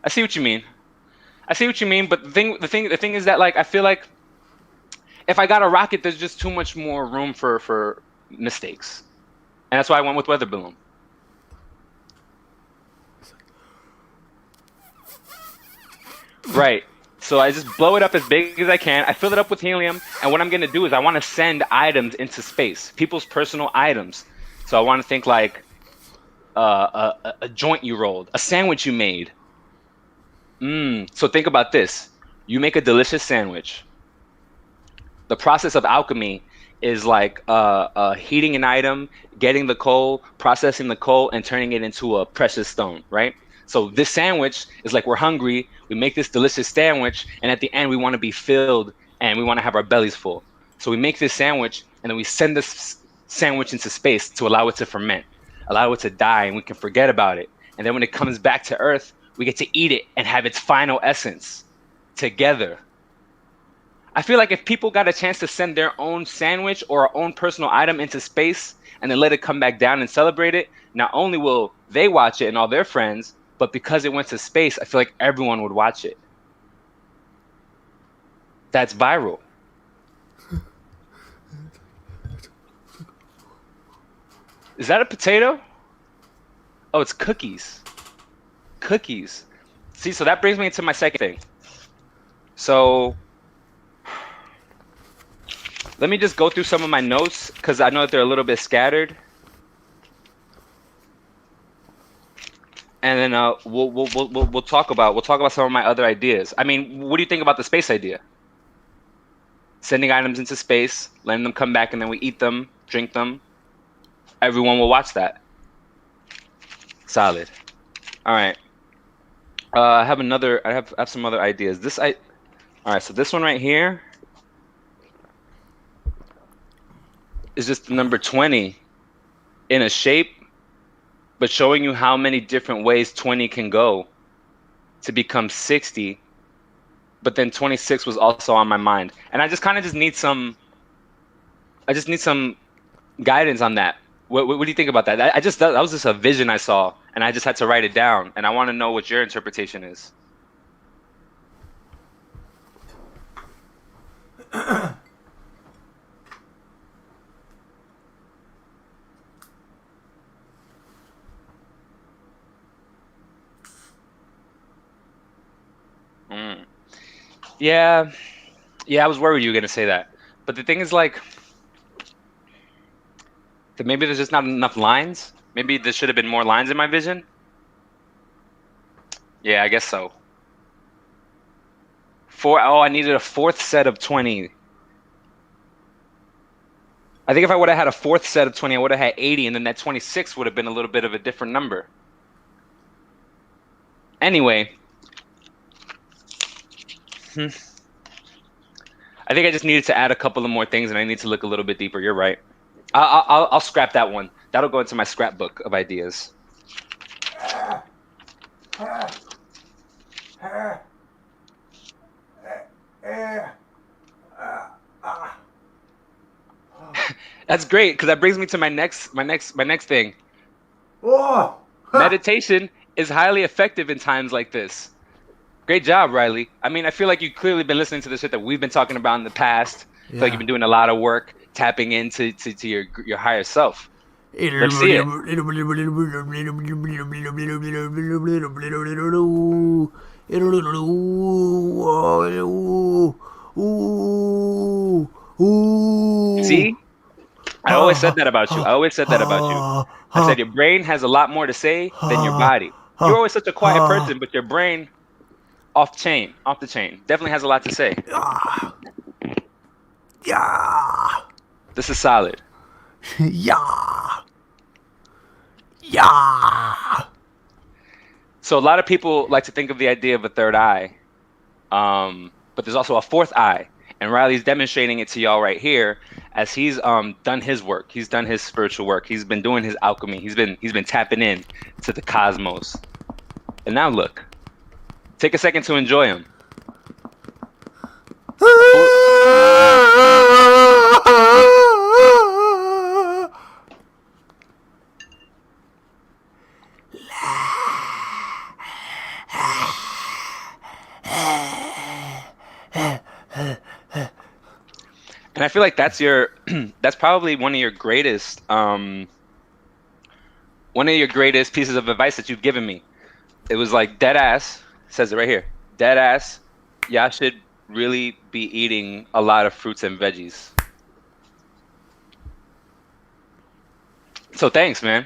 I see what you mean. But the thing is that, like, I feel like if I got a rocket, there's just too much more room for mistakes. And that's why I went with weather balloon. Right. So I just blow it up as big as I can. I fill it up with helium. And what I'm going to do is I want to send items into space, people's personal items. So I want to think like a joint you rolled, a sandwich you made. So think about this. You make a delicious sandwich. The process of alchemy is like heating an item, getting the coal, processing the coal, and turning it into a precious stone, right? So this sandwich is like, we're hungry, we make this delicious sandwich, and at the end we want to be filled and we want to have our bellies full. So we make this sandwich and then we send this sandwich into space to allow it to ferment, allow it to die, and we can forget about it. And then when it comes back to Earth, we get to eat it and have its final essence together. I feel like if people got a chance to send their own sandwich or our own personal item into space and then let it come back down and celebrate it, not only will they watch it and all their friends, but because it went to space, I feel like everyone would watch it. That's viral. Is that a potato? Oh, it's cookies. Cookies. See, so that brings me into my second thing. So let me just go through some of my notes because I know that they're a little bit scattered. And then we'll talk about some of my other ideas. I mean, what do you think about the space idea? Sending items into space, letting them come back, and then we eat them, drink them. Everyone will watch that. Solid. All right. I have some other ideas. All right. So this one right here is just the number 20 in a shape, but showing you how many different ways 20 can go to become 60. But then 26 was also on my mind. And I just kind of just need some I just need some guidance on that. What do you think about that? That was just a vision I saw, and I just had to write it down. And I want to know what your interpretation is. Yeah, I was worried you were gonna say that. But the thing is, like, that maybe there's just not enough lines. Maybe there should have been more lines in my vision. Yeah, I guess so. I needed a fourth set of 20. I think if I would have had a fourth set of 20, I would have had 80, and then that 26 would have been a little bit of a different number. Anyway. I think I just needed to add a couple of more things, and I need to look a little bit deeper. You're right. I'll scrap that one. That'll go into my scrapbook of ideas. That's great, because that brings me to my next thing. Oh! Meditation is highly effective in times like this. Great job, Riley. I mean, I feel like you've clearly been listening to the shit that we've been talking about in the past. I feel like you've been doing a lot of work tapping into your higher self. Let's see it. See? I always said that about you. I said your brain has a lot more to say than your body. You're always such a quiet person, but your brain, off the chain. Definitely has a lot to say. Yeah. This is solid. Yeah. So a lot of people like to think of the idea of a third eye, but there's also a fourth eye, and Riley's demonstrating it to y'all right here as he's done his work. He's done his spiritual work. He's been doing his alchemy. He's been tapping in to the cosmos. And now look, take a second to enjoy him. And I feel like that's probably one of your greatest pieces of advice that you've given me. It was like, dead ass, says it right here, dead ass, y'all should really be eating a lot of fruits and veggies. So thanks, man.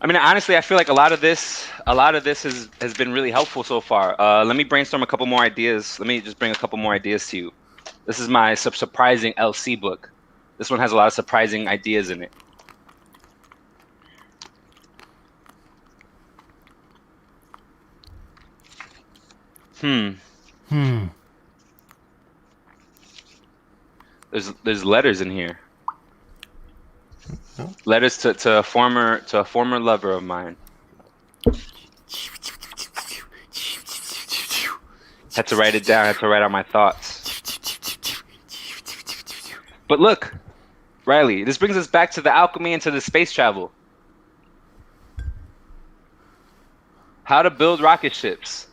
I mean, honestly, I feel like a lot of this has been really helpful so far. Let me brainstorm a couple more ideas. Let me just bring a couple more ideas to you. This is my surprising LC book. This one has a lot of surprising ideas in it. There's letters in here. Letters to a former lover of mine. Had to write it down. Had to write out my thoughts. But look, Riley, this brings us back to the alchemy and to the space travel. How to build rocket ships.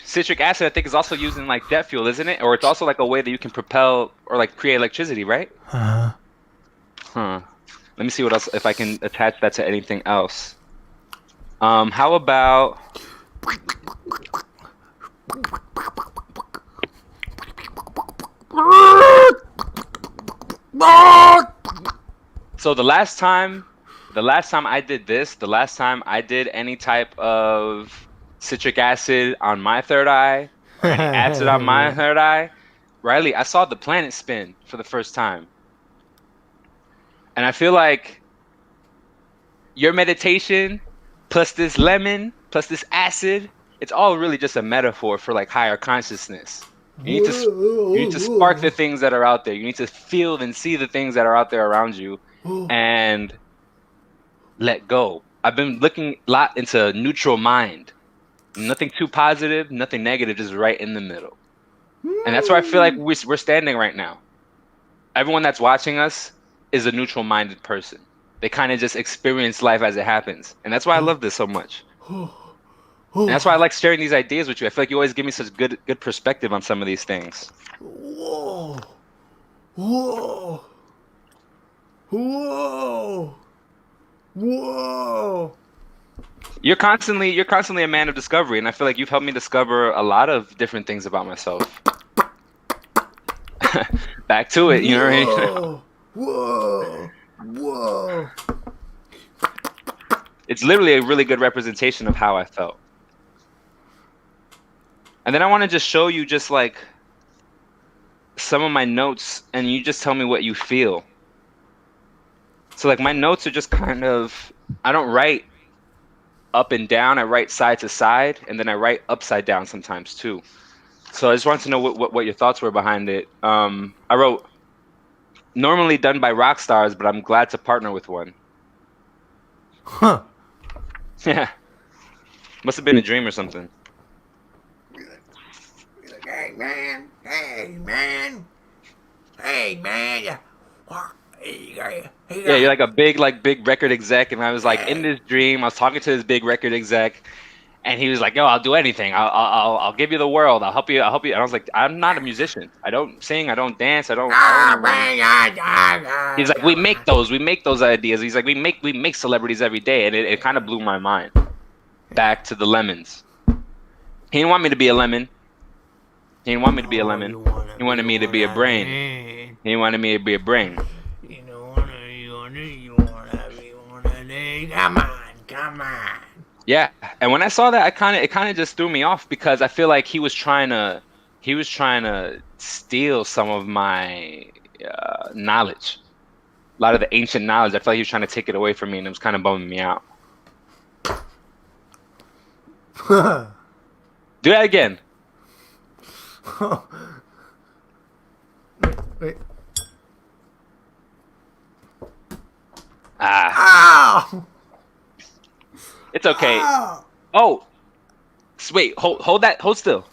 Citric acid, I think, is also used in like jet fuel, isn't it? Or it's also like a way that you can propel or like create electricity, right? Let me see what else, if I can attach that to anything else. How about... So the last time I did this, the last time I did any type of citric acid on my third eye, or any acid on my third eye, Riley, I saw the planet spin for the first time. And I feel like your meditation plus this lemon plus this acid, it's all really just a metaphor for like higher consciousness. You need to spark the things that are out there. You need to feel and see the things that are out there around you and let go. I've been looking a lot into neutral mind. Nothing too positive, nothing negative, just right in the middle. And that's where I feel like we're standing right now. Everyone that's watching us is a neutral-minded person. They kind of just experience life as it happens. And that's why I love this so much. And that's why I like sharing these ideas with you. I feel like you always give me such good perspective on some of these things. Whoa. Whoa. Whoa. Whoa. You're constantly a man of discovery, and I feel like you've helped me discover a lot of different things about myself. Back to it, you know what I mean? Whoa. Whoa. It's literally a really good representation of how I felt. And then I want to just show you just like some of my notes, and you just tell me what you feel. So like my notes are just kind of, I don't write up and down, I write side to side, and then I write upside down sometimes too. So I just wanted to know what your thoughts were behind it. I wrote, normally done by rock stars, but I'm glad to partner with one. Huh. Yeah. Must have been a dream or something. Hey man, hey man, hey man, yeah. Yeah, you're like a big record exec, and I was like in this dream. I was talking to this big record exec, and he was like, "Yo, I'll do anything. I'll give you the world. I'll help you. And I was like, "I'm not a musician. I don't sing. I don't dance. I don't." He's like, "We make those ideas." He's like, "We make celebrities every day," and it kind of blew my mind. Back to the lemons. He didn't want me to be a lemon. He didn't want me to be a lemon. He wanted me to be a brain. He wanted me to be a brain. Come on. Yeah, and when I saw that, it kind of just threw me off, because I feel like he was trying to steal some of my knowledge, a lot of the ancient knowledge. I felt like he was trying to take it away from me, and it was kind of bumming me out. Do that again. Wait. Ah. Ow! It's okay. Ow! Oh, wait, hold still.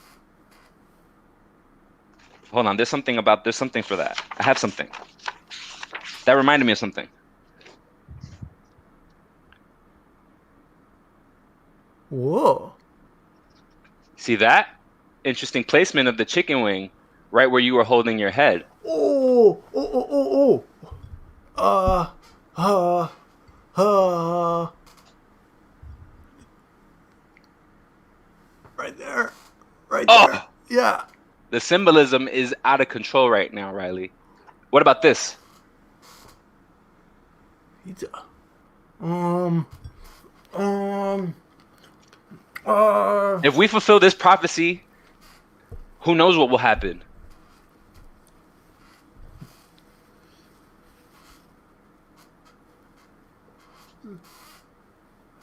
Hold on, there's something for that. I have something. That reminded me of something. Whoa. See that? Interesting placement of the chicken wing, right where you were holding your head. Oh. Right there. Right there. Yeah. The symbolism is out of control right now, Riley. What about this? If we fulfill this prophecy, who knows what will happen?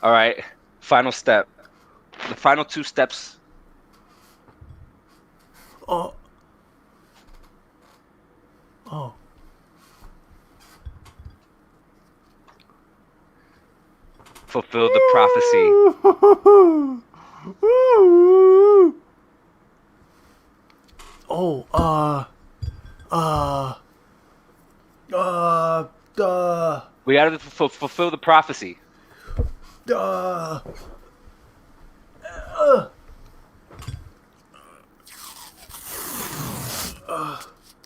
All right, final step. The final two steps. Oh. Fulfill the prophecy. We gotta fulfill the prophecy.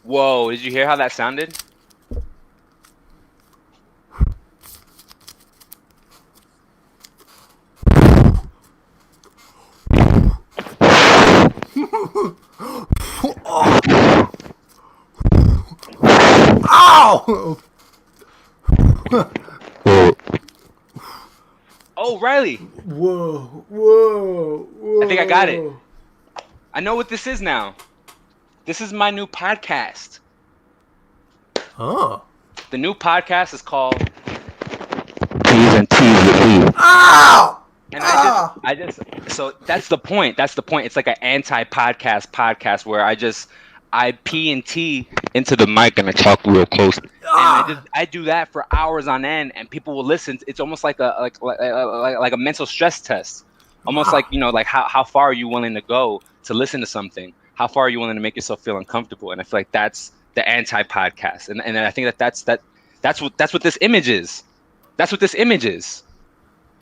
Whoa, did you hear how that sounded? Ow! Oh, Riley. Whoa. I think I got it. I know what this is now. This is my new podcast. Huh. The new podcast is called Ow! And so that's the point. It's like an anti-podcast where I P and T into the mic and I talk real close. And I do that for hours on end, and people will listen. It's almost like a mental stress test Almost like, like how far are you willing to go to listen to something? How far are you willing to make yourself feel uncomfortable? And I feel like that's the anti-podcast. And I think that's what this image is. That's what this image is.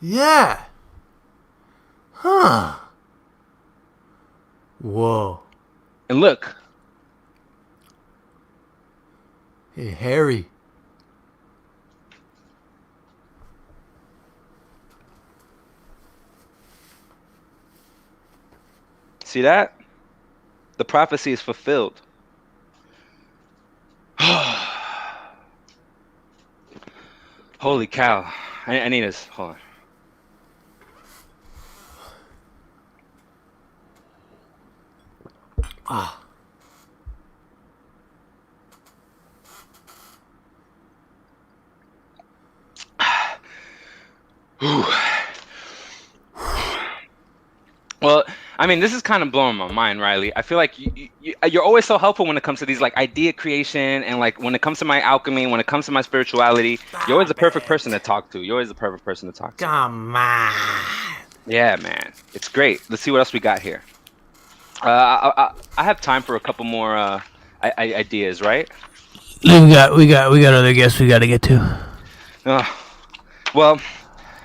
Yeah. Huh. Whoa. And look. Hey, Harry. See that? The prophecy is fulfilled. Holy cow. I need this. Hold on. Ah. Well, I mean, this is kind of blowing my mind, Riley. I feel like you're always so helpful when it comes to these like idea creation and like when it comes to my alchemy, when it comes to my spirituality. You're always the perfect person to talk to. You're always the perfect person to talk to. Come on. Yeah, man, it's great. Let's see what else we got here. I have time for a couple more ideas, right? We got other guests we got to get to. Well,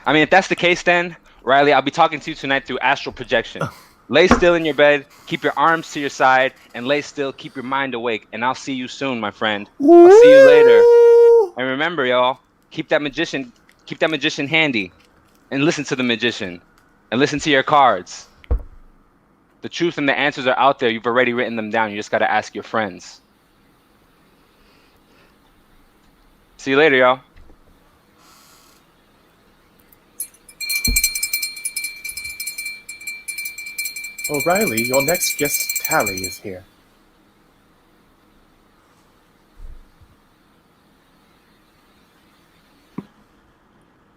I mean, if that's the case, then Riley, I'll be talking to you tonight through astral projection. Lay still in your bed, keep your arms to your side, and lay still, keep your mind awake, and I'll see you soon, my friend. I'll see you later. And remember, y'all, keep that magician handy, and listen to the magician, and listen to your cards. The truth and the answers are out there. You've already written them down. You just gotta ask your friends. See you later, y'all. O'Reilly, your next guest, Tallie, is here.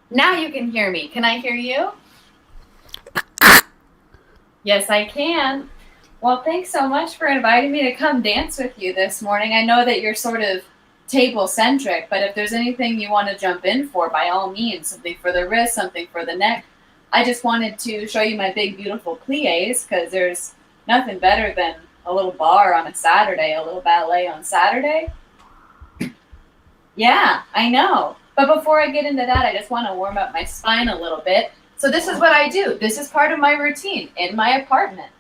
Now you can hear me. Can I hear you? Yes, I can. Well, thanks so much for inviting me to come dance with you this morning. I know that you're sort of table-centric, but if there's anything you want to jump in for, by all means, something for the wrist, something for the neck. I just wanted to show you my big, beautiful pliés, because there's nothing better than a little bar on a Saturday, a little ballet on Saturday. Yeah, I know. But before I get into that, I just want to warm up my spine a little bit. So this is what I do. This is part of my routine in my apartment.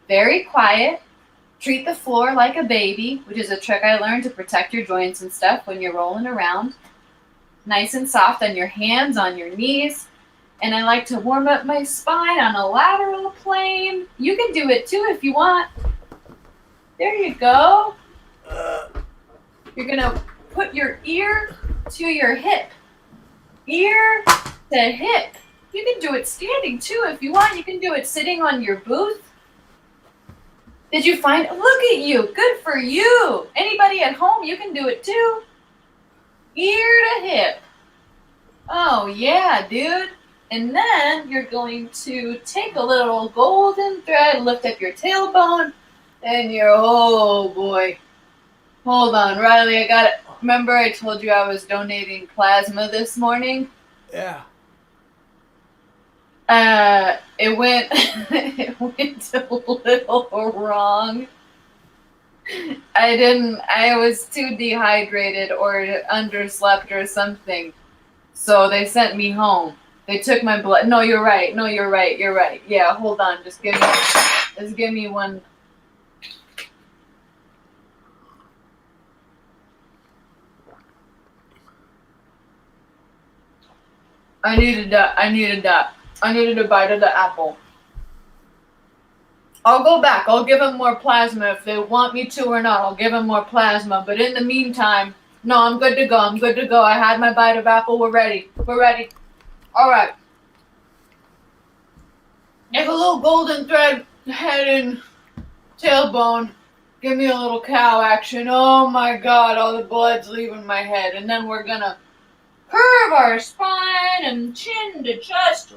Very quiet. Treat the floor like a baby, which is a trick I learned to protect your joints and stuff when you're rolling around. Nice and soft on your hands, on your knees. And I like to warm up my spine on a lateral plane. You can do it too if you want. There you go. You're going to put your ear to your hip. Ear to hip. You can do it standing too if you want. You can do it sitting on your booth. Did you find? Look at you. Good for you. Anybody at home, you can do it too. Ear to hip. Oh, yeah, dude. And then you're going to take a little golden thread, lift up your tailbone, and you're, oh boy. Hold on, Riley, I got it. Remember I told you I was donating plasma this morning? Yeah. It went a little wrong. I was too dehydrated or underslept or something. So they sent me home. They took my blood. No, you're right. Yeah, hold on. Just give me one. I needed a bite of the apple. I'll go back. I'll give them more plasma if they want me to or not. I'll give them more plasma. But in the meantime, no, I'm good to go. I had my bite of apple. We're ready. All right. If a little golden thread, head and tailbone. Give me a little cow action. Oh my God, all the blood's leaving my head. And then we're gonna curve our spine and chin to chest.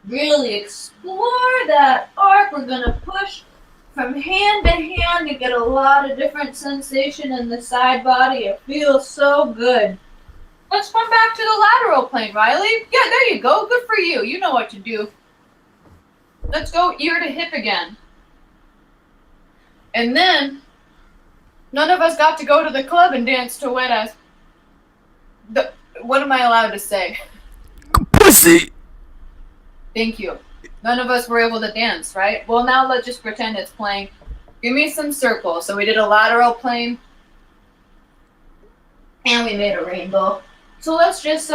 Really explore that arc. We're gonna push from hand to hand. You get a lot of different sensation in the side body. It feels so good. Let's come back to the lateral plane, Riley. Yeah, there you go. Good for you. You know what to do. Let's go ear to hip again. And then, none of us got to go to the club and dance to Wet Ass. What am I allowed to say? Pussy! Thank you. None of us were able to dance, right? Well, now let's just pretend it's playing. Give me some circles. So we did a lateral plane. And we made a rainbow. So let's just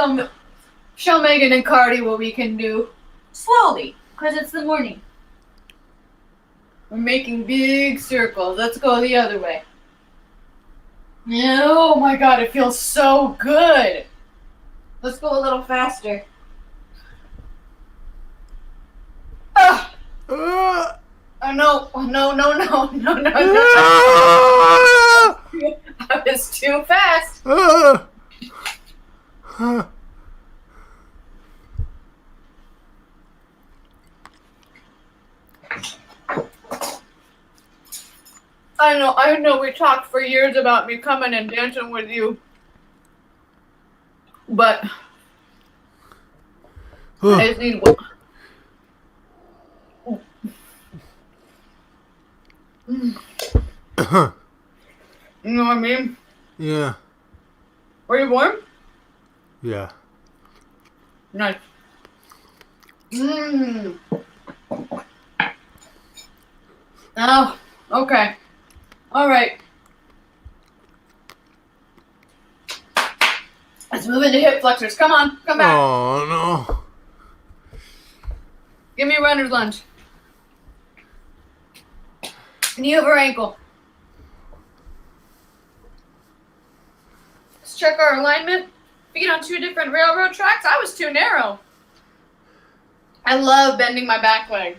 show Megan and Cardi what we can do slowly, because it's the morning. We're making big circles. Let's go the other way. Oh my god, it feels so good. Let's go a little faster. Oh no. That was too fast. I know we talked for years about me coming and dancing with you. But I just need one. You know what I mean? Yeah. Were you warm? Yeah. Nice. Oh, okay. All right. Let's move into hip flexors. Come on, come back. Oh, no. Give me a runner's lunge. Knee over ankle. Let's check our alignment. Feet on 2 different railroad tracks. I was too narrow. I love bending my back leg.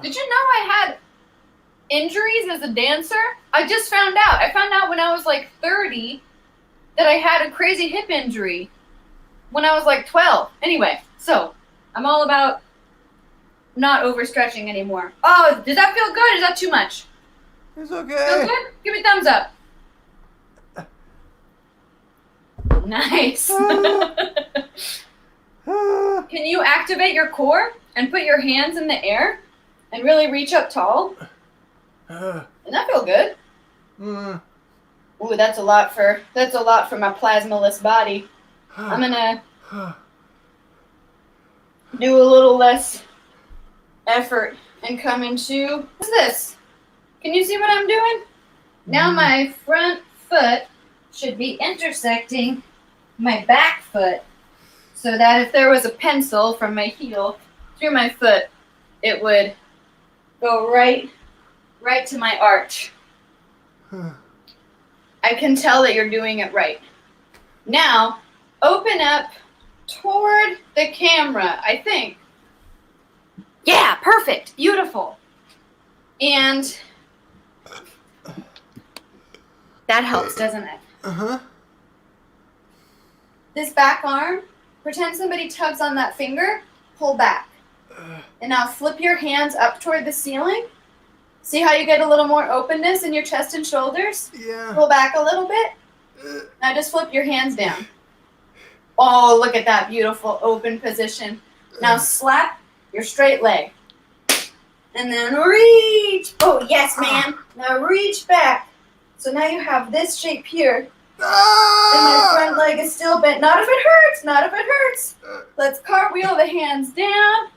Did you know I had injuries as a dancer? I just found out. I found out when I was like 30 that I had a crazy hip injury when I was like 12. Anyway, so I'm all about not overstretching anymore. Oh, does that feel good? Is that too much? It's okay. Feel good? Give me a thumbs up. Nice. Can you activate your core and put your hands in the air and really reach up tall? Doesn't that feel good? Ooh, that's a lot for my plasmaless body. I'm gonna do a little less effort and come into, what's this? Can you see what I'm doing? Now my front foot should be intersecting my back foot so that if there was a pencil from my heel through my foot, it would go right to my arch. I can tell that you're doing it right. Now, open up toward the camera, I think. Yeah, perfect. Beautiful. And that helps, doesn't it? Uh-huh. This back arm, pretend somebody tugs on that finger, pull back. And now flip your hands up toward the ceiling. See how you get a little more openness in your chest and shoulders? Yeah. Pull back a little bit. Now just flip your hands down. Oh, look at that beautiful open position. Now slap your straight leg. And then reach. Oh, yes, man. Now reach back. So now you have this shape here. And my front leg is still bent. Not if it hurts. Not if it hurts. Let's cartwheel the hands down.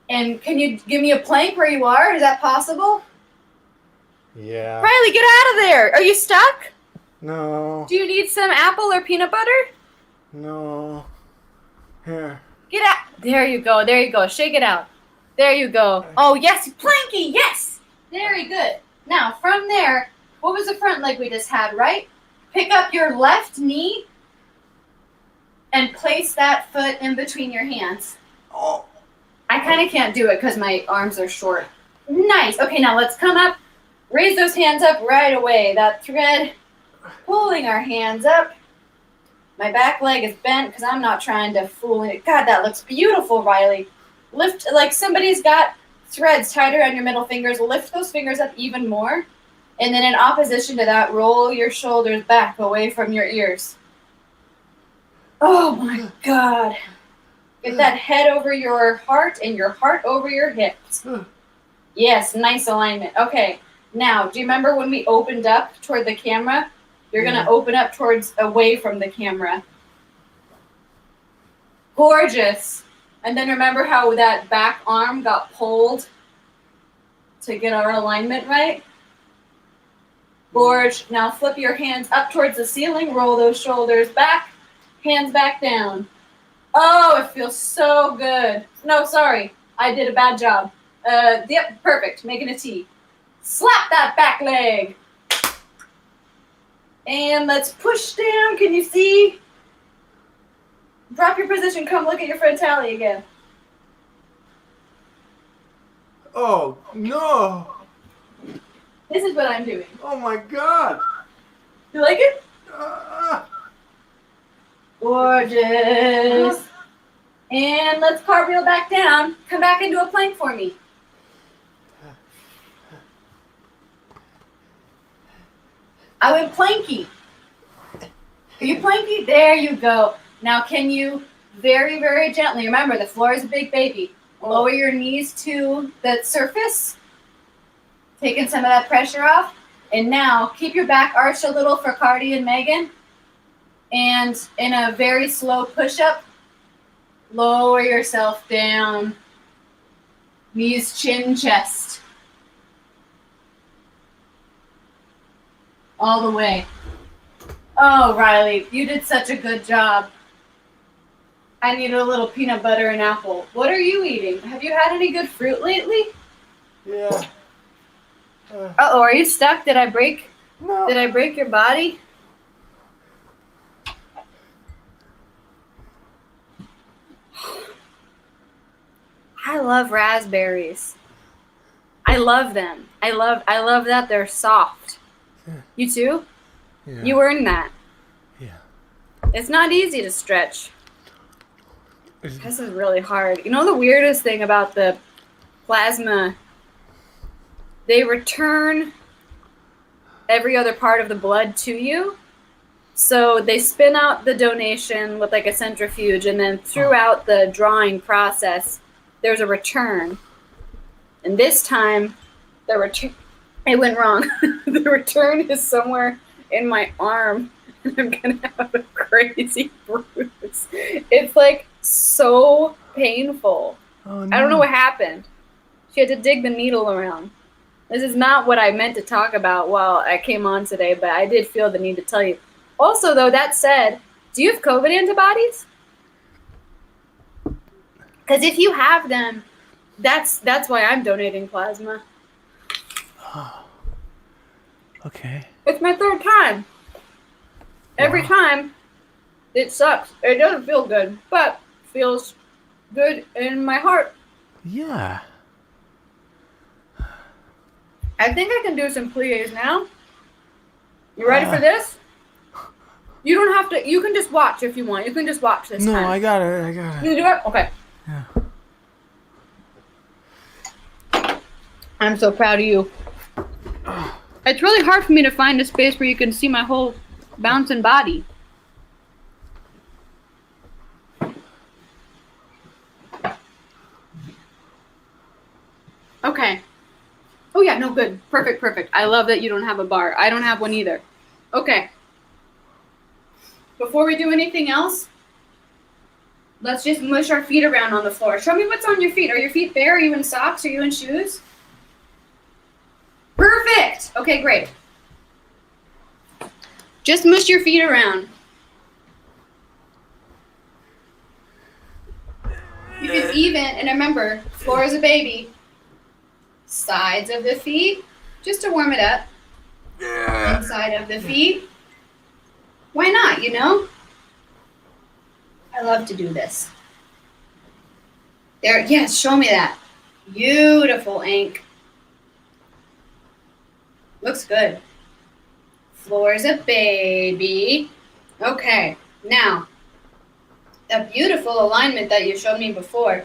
And can you give me a plank where you are? Is that possible? Yeah. Riley, get out of there. Are you stuck? No. Do you need some apple or peanut butter? No. Here. Get out. There you go. There you go. Shake it out. There you go. Oh, yes. Planky. Yes. Very good. Now, from there, what was the front leg we just had, right? Pick up your left knee and place that foot in between your hands. Oh. I kind of can't do it because my arms are short. Nice. Okay, now let's come up. Raise those hands up right away. That thread, pulling our hands up. My back leg is bent because I'm not trying to fool it. God, that looks beautiful, Riley. Lift, like somebody's got threads tied around your middle fingers. Lift those fingers up even more. And then in opposition to that, roll your shoulders back away from your ears. Oh, my God. Get that head over your heart and your heart over your hips. Yes, nice alignment. Okay, now, do you remember when we opened up toward the camera? You're going to open up towards away from the camera. Gorgeous. And then remember how that back arm got pulled to get our alignment right? Gorge. Now flip your hands up towards the ceiling. Roll those shoulders back. Hands back down. Oh, it feels so good. No, sorry. I did a bad job. Yep, perfect. Making a T. Slap that back leg. And let's push down. Can you see? Drop your position. Come look at your friend Tallie again. Oh, no. This is what I'm doing. Oh, my God. You like it? Ah. Gorgeous. And let's cartwheel back down. Come back into a plank for me. I went planky. Are you planky? There you go. Now can you very, very gently, remember the floor is a big baby, lower your knees to the surface, taking some of that pressure off. And now keep your back arched a little for Cardi and Megan. And in a very slow push-up, lower yourself down. Knees, chin, chest. All the way. Oh, Riley, you did such a good job. I need a little peanut butter and apple. What are you eating? Have you had any good fruit lately? Yeah. Uh-oh, are you stuck? Did I break? No. Did I break your body? I love raspberries. I love them. I love that they're soft. You too? Yeah. You earned that. Yeah. It's not easy to stretch. This is really hard. You know the weirdest thing about the plasma? They return every other part of the blood to you. So they spin out the donation with like a centrifuge, and then throughout the drawing process, there's a return. And this time, the return, it went wrong. The return is somewhere in my arm, and I'm gonna have a crazy bruise. It's like so painful. Oh, no. I don't know what happened. She had to dig the needle around. This is not what I meant to talk about while I came on today, but I did feel the need to tell you. Also, though, that said, do you have COVID antibodies? Because if you have them, that's why I'm donating plasma. Oh. Okay. It's my third time. Every time, it sucks. It doesn't feel good, but feels good in my heart. Yeah. I think I can do some plies now. You ready for this? You don't have to. You can just watch if you want. You can just watch this time. No, I got it. You do it? Okay. Yeah. I'm so proud of you. It's really hard for me to find a space where you can see my whole bouncing body. Okay. Oh yeah, no, good. Perfect. I love that you don't have a bar. I don't have one either. Okay. Before we do anything else, let's just mush our feet around on the floor. Show me what's on your feet. Are your feet bare? Are you in socks? Are you in shoes? Perfect. Okay, great. Just mush your feet around. You can even, and remember, floor is a baby. Sides of the feet, just to warm it up. Inside of the feet. Why not, you know? I love to do this. There, yes, show me that. Beautiful ink. Looks good. Floor's a baby. Okay, now, that beautiful alignment that you showed me before,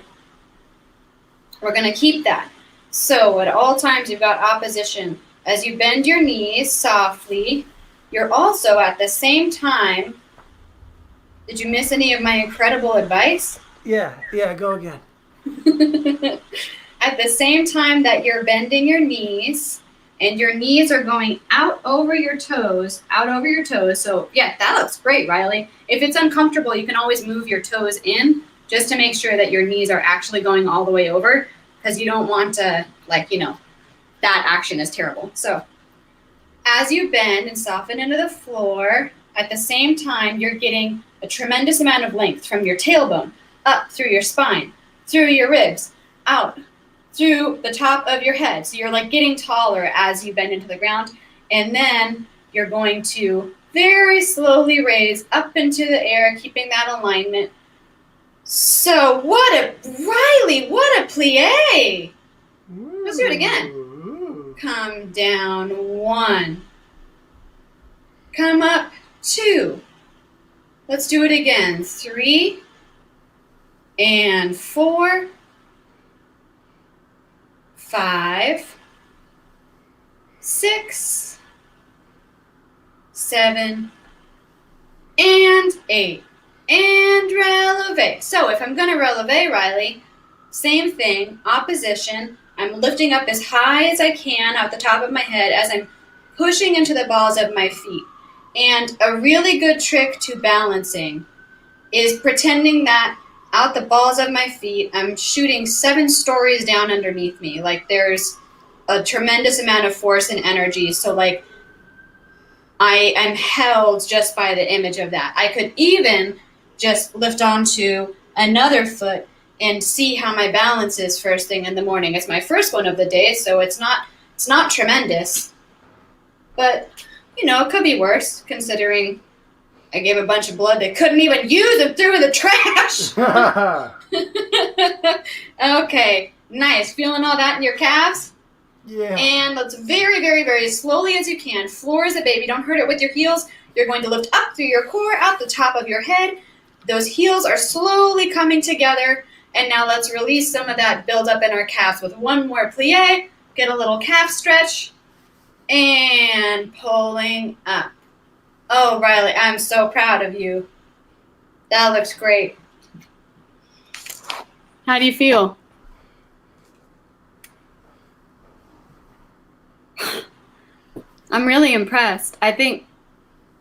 we're going to keep that. So at all times, you've got opposition. As you bend your knees softly, you're also at the same time, did you miss any of my incredible advice? Yeah, go again. At the same time that you're bending your knees, and your knees are going out over your toes. So yeah, that looks great, Riley. If it's uncomfortable, you can always move your toes in just to make sure that your knees are actually going all the way over, because you don't want to, that action is terrible. So as you bend and soften into the floor, at the same time, you're getting a tremendous amount of length from your tailbone, up through your spine, through your ribs, out, through the top of your head. So you're getting taller as you bend into the ground. And then you're going to very slowly raise up into the air, keeping that alignment. So what a plie. Let's do it again. Come down 1. Come up 2. Let's do it again. 3 and 4. 5, 6, 7, and 8. And releve. So if I'm going to releve, Riley, same thing, opposition. I'm lifting up as high as I can out the top of my head as I'm pushing into the balls of my feet. And a really good trick to balancing is pretending that out the balls of my feet, I'm shooting 7 stories down underneath me. There's a tremendous amount of force and energy. So I am held just by the image of that. I could even just lift onto another foot and see how my balance is first thing in the morning. It's my first one of the day, so it's not tremendous. But, it could be worse, considering I gave a bunch of blood they couldn't even use and threw in the trash. Okay, nice. Feeling all that in your calves? Yeah. And let's very, very, very slowly as you can. Floor as a baby. Don't hurt it with your heels. You're going to lift up through your core, out the top of your head. Those heels are slowly coming together. And now let's release some of that buildup in our calves with one more plie. Get a little calf stretch. And pulling up. Oh, Riley, I'm so proud of you. That looks great. How do you feel? I'm really impressed. I think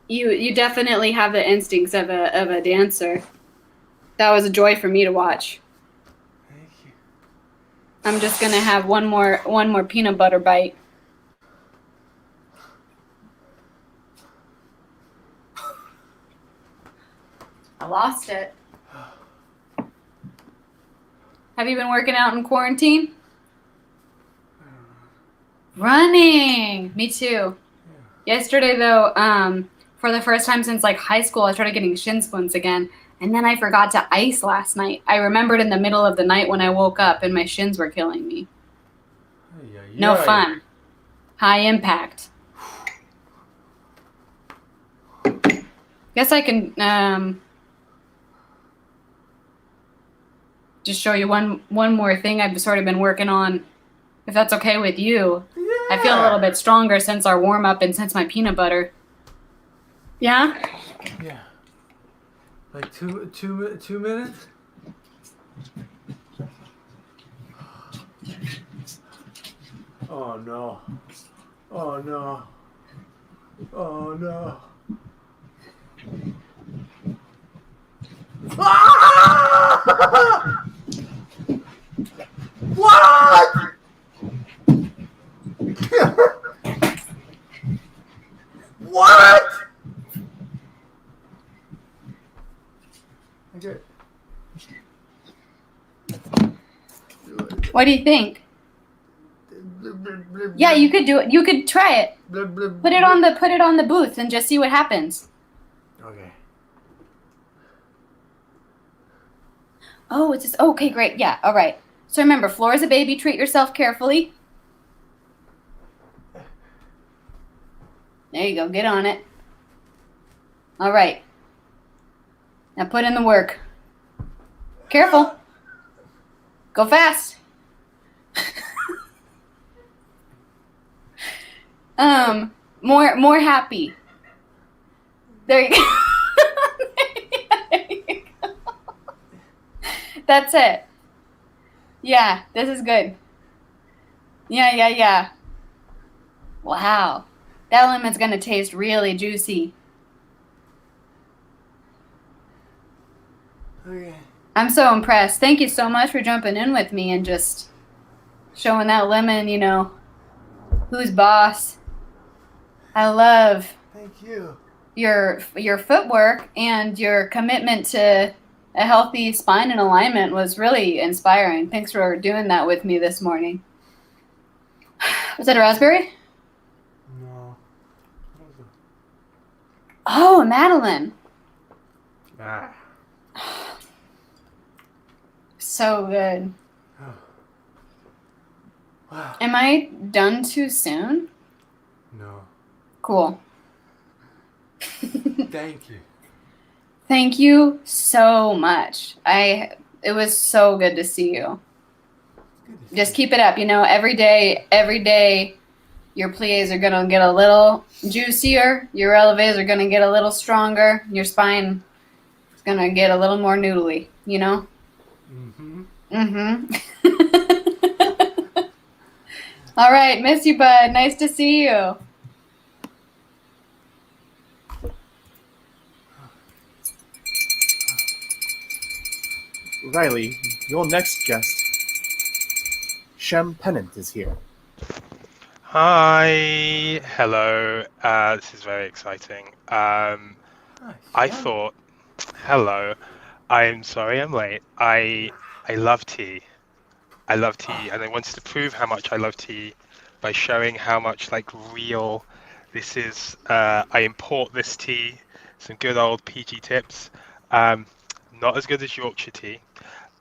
you definitely have the instincts of a dancer. That was a joy for me to watch. Thank you. I'm just gonna have one more peanut butter bite. I lost it. Have you been working out in quarantine? Running. Me too. Yesterday, though, for the first time since high school, I started getting shin splints again. And then I forgot to ice last night. I remembered in the middle of the night when I woke up and my shins were killing me. No fun. High impact. Guess I can just show you one more thing I've sort of been working on, if that's okay with you. Yeah. I feel a little bit stronger since our warm-up and since my peanut butter. Yeah? Yeah. 2 minutes? Oh no. Oh no. Oh no. Ah! What? What? Okay. What do you think? Yeah, you could do it. You could try it. Put it on the booth and just see what happens. Okay. Oh, it's just okay, great. Yeah, all right. So remember, floor is a baby, treat yourself carefully. There you go, get on it. All right. Now put in the work. Careful. Go fast. More happy. There you go. There you go. That's it. Yeah, this is good. Yeah. Wow. That lemon's gonna taste really juicy. Okay. I'm so impressed. Thank you so much for jumping in with me and just showing that lemon, who's boss. I love Thank you. your footwork, and your commitment to a healthy spine and alignment was really inspiring. Thanks for doing that with me this morning. Was that a raspberry? No. What was it? Oh, Madeline. Ah. So good. Wow. Am I done too soon? No. Cool. Thank you. Thank you so much. It was so good to see you. Good to Just see keep it up. Every day, your plies are gonna get a little juicier. Your relevés are gonna get a little stronger. Your spine is gonna get a little more noodly. you. Mm-hmm. Mm-hmm. All right, miss you, bud. Nice to see you. Riley, your next guest, Shem Pennant, is here. Hi, hello. This is very exciting. Nice. I Yeah. thought, hello. I'm sorry I'm late. I love tea. I love tea, and I wanted to prove how much I love tea by showing how much real this is. I import this tea. Some good old PG tips. Not as good as Yorkshire tea.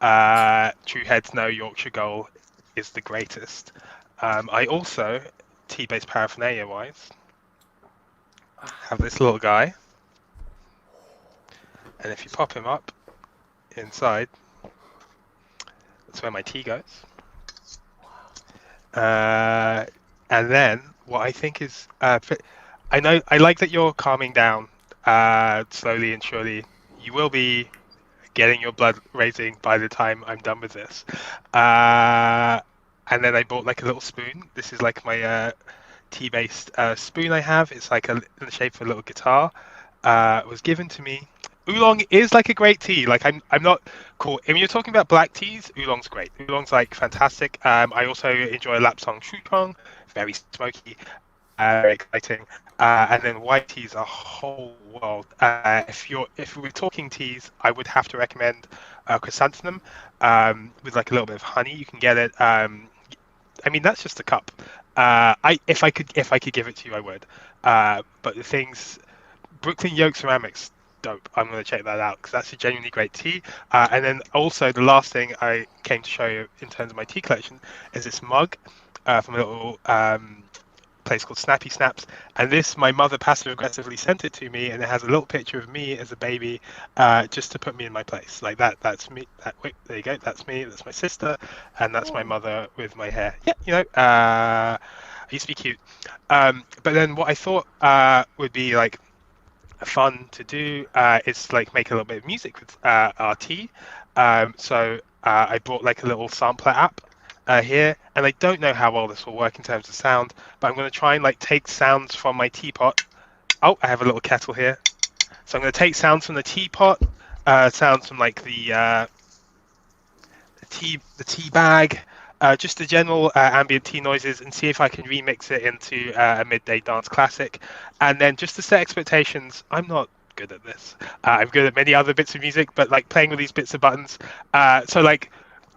True heads know Yorkshire Gold is the greatest. I also, tea-based paraphernalia-wise, have this little guy, and if you pop him up inside, that's where my tea goes. And then what I think is, I like that you're calming down slowly and surely. You will be getting your blood raising by the time I'm done with this. And then I bought a little spoon. This is my tea-based spoon I have. It's in the shape of a little guitar. It was given to me. Oolong is a great tea. I'm not cool. When you're talking about black teas, oolong's great. Oolong's fantastic. I also enjoy Lapsang Souchong, very smoky, very exciting. And then white teas are a whole world. If we're talking teas, I would have to recommend chrysanthemum with a little bit of honey. You can get it. That's just a cup. If I could give it to you, I would. But the things, Brooklyn Yoke Ceramics, dope. I'm going to check that out because that's a genuinely great tea. And then also the last thing I came to show you in terms of my tea collection is this mug from a little place called Snappy Snaps, and my mother passive aggressively sent it to me, and it has a little picture of me as a baby, just to put me in my place. That's me. There you go. That's me. That's my sister, and that's my mother with my hair. Yeah, I used to be cute. But then what I thought would be fun to do is make a little bit of music with our tea. So I brought a little sampler app here, and I don't know how well this will work in terms of sound, but I'm going to try and take sounds from my teapot. Oh, I have a little kettle here, so I'm going to take sounds from the teapot, sounds from the tea bag, just the general ambient tea noises, and see if I can remix it into a midday dance classic. And then just to set expectations, I'm not good at this. I'm good at many other bits of music, but playing with these bits of buttons, so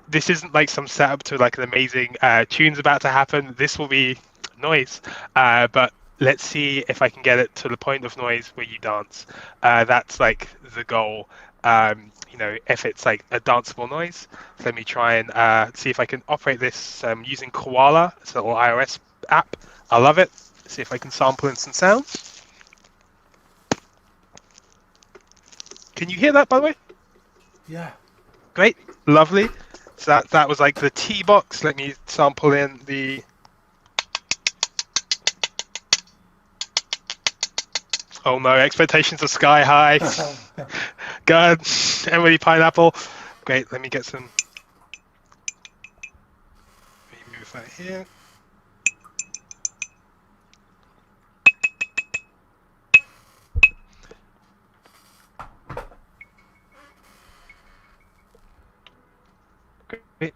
this isn't some setup to an amazing tune's about to happen. This will be noise, but let's see if I can get it to the point of noise where you dance. That's the goal. If it's a danceable noise, let me try and see if I can operate this using Koala. It's a little iOS app. I love it. See if I can sample in some sounds. Can you hear that, by the way? Yeah. Great, lovely. So that was the tea box. Let me sample in the. Oh no, expectations are sky high. God, Emily Pineapple. Great. Let me get some. Let me move that here. Great.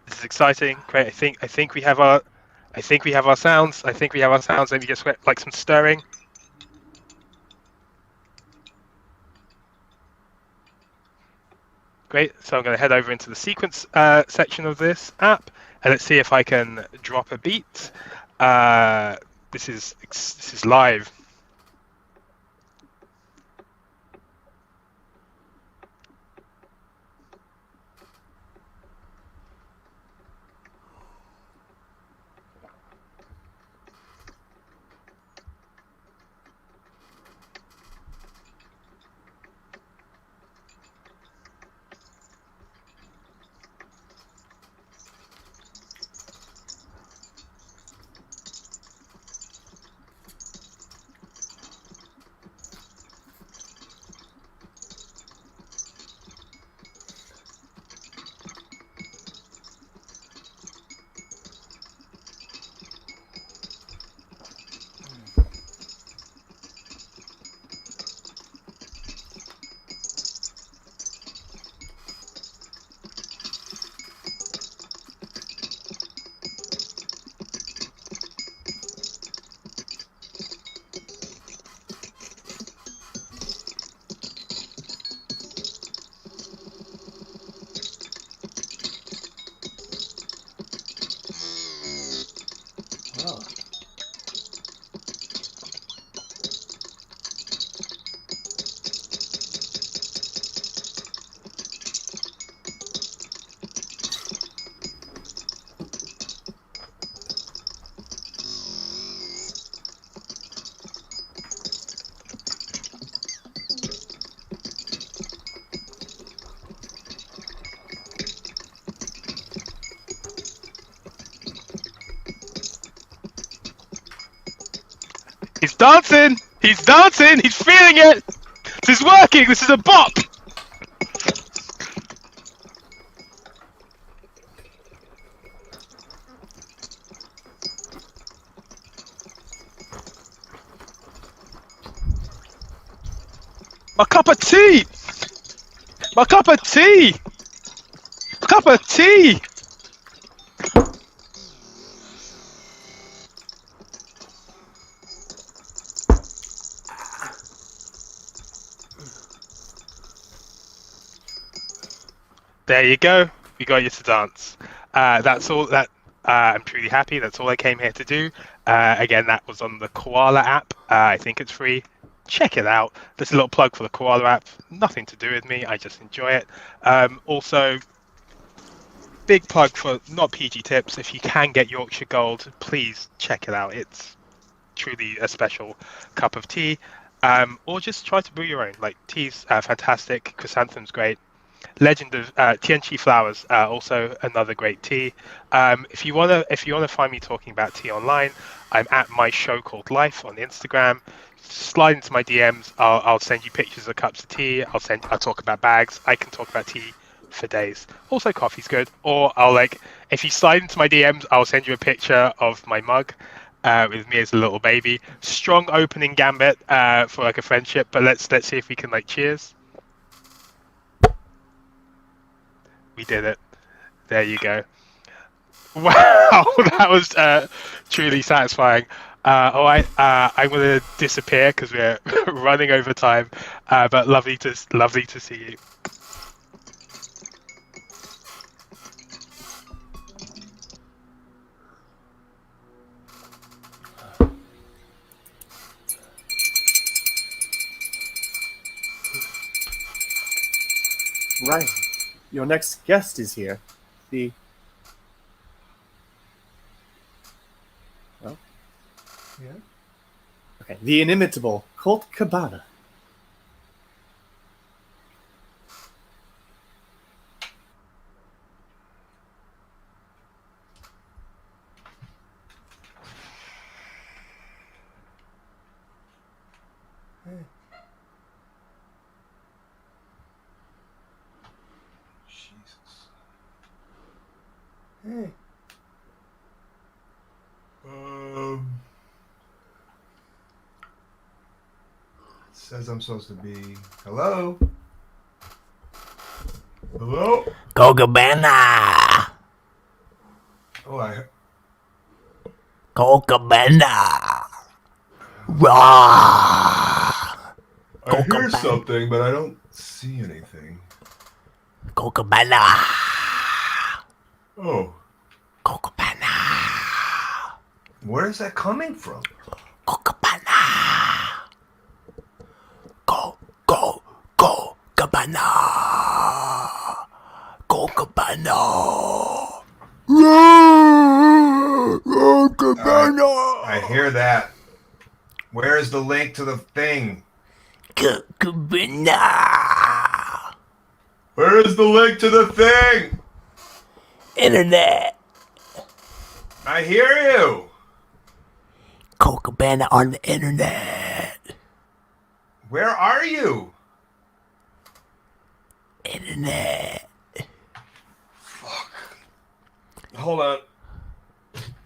This is exciting. Great. I think we have our sounds. I think we have our sounds. Let me just like some stirring. Great. So I'm going to head over into the sequence section of this app, and let's see if I can drop a beat. This is live. Wow. He's dancing! He's dancing! He's feeling it! This is working! This is a bop! My cup of tea! My cup of tea! Cup of tea! There you go. We got you to dance. That's all. I'm truly happy. That's all I came here to do. Again, that was on the Koala app. I think it's free. Check it out. There's a little plug for the Koala app. Nothing to do with me. I just enjoy it. Also, big plug for not PG tips. If you can get Yorkshire Gold, please check it out. It's truly a special cup of tea. Or just try to brew your own. Like, tea's fantastic. Chrysanthemum's great. Legend of Tianchi Flowers, also another great tea. If you wanna find me talking about tea online, I'm at my show called Life on Instagram. Slide into my DMs. I'll send you pictures of cups of tea. I'll talk about bags. I can talk about tea for days. Also, coffee's good. Or if you slide into my DMs, I'll send you a picture of my mug. With me as a little baby. Strong opening gambit for like a friendship, but let's see if we can cheers. We did it. There you go. Wow, that was truly satisfying. All right, I'm going to disappear because we're running over time. But lovely to see you. Right. Your next guest is here. The... Well? Yeah? Okay. The inimitable Colt Cabana. Hey. It says I'm supposed to be. Hello? Hello? Cabana. Oh, I. Cabana. Raw. I hear something, but I don't see anything. Cabana. Oh. Cabana. Where is that coming from? Cabana. Go, Cabana. Go, Cabana. Cabana. I hear that. Where is the link to the thing? Cabana. Where is the link to the thing? Internet. I hear you. Cabana on the internet. Where are you? Internet. Fuck. Hold on.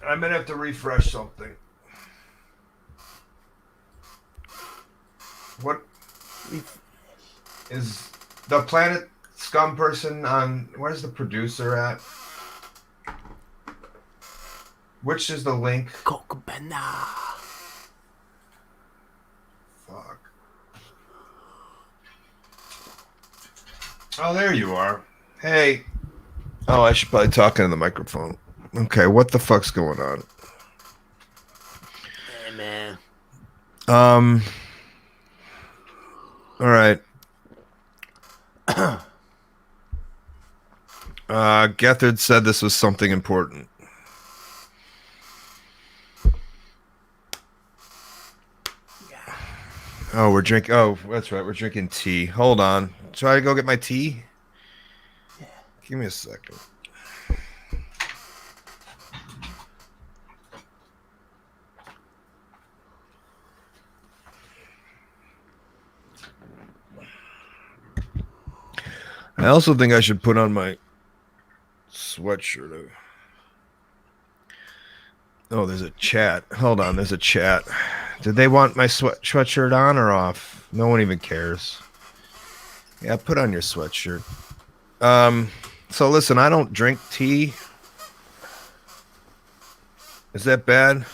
I'm gonna have to refresh something. What is the Planet Scum person on? Where's the producer at? Which is the link? Cabana. Fuck. Oh, there you are. Hey. Oh, I should probably talk into the microphone. Okay, what the fuck's going on? Hey, man. All right. Gethard said this was something important. Oh, we're drinking. Oh, that's right. We're drinking tea. Hold on. Try to go get my tea. Yeah. Give me a second. I also think I should put on my sweatshirt. Oh, there's a chat. Hold on, there's a chat. Did they want my sweatshirt on or off? No one even cares. Yeah, put on your sweatshirt. So listen, I don't drink tea. Is that bad?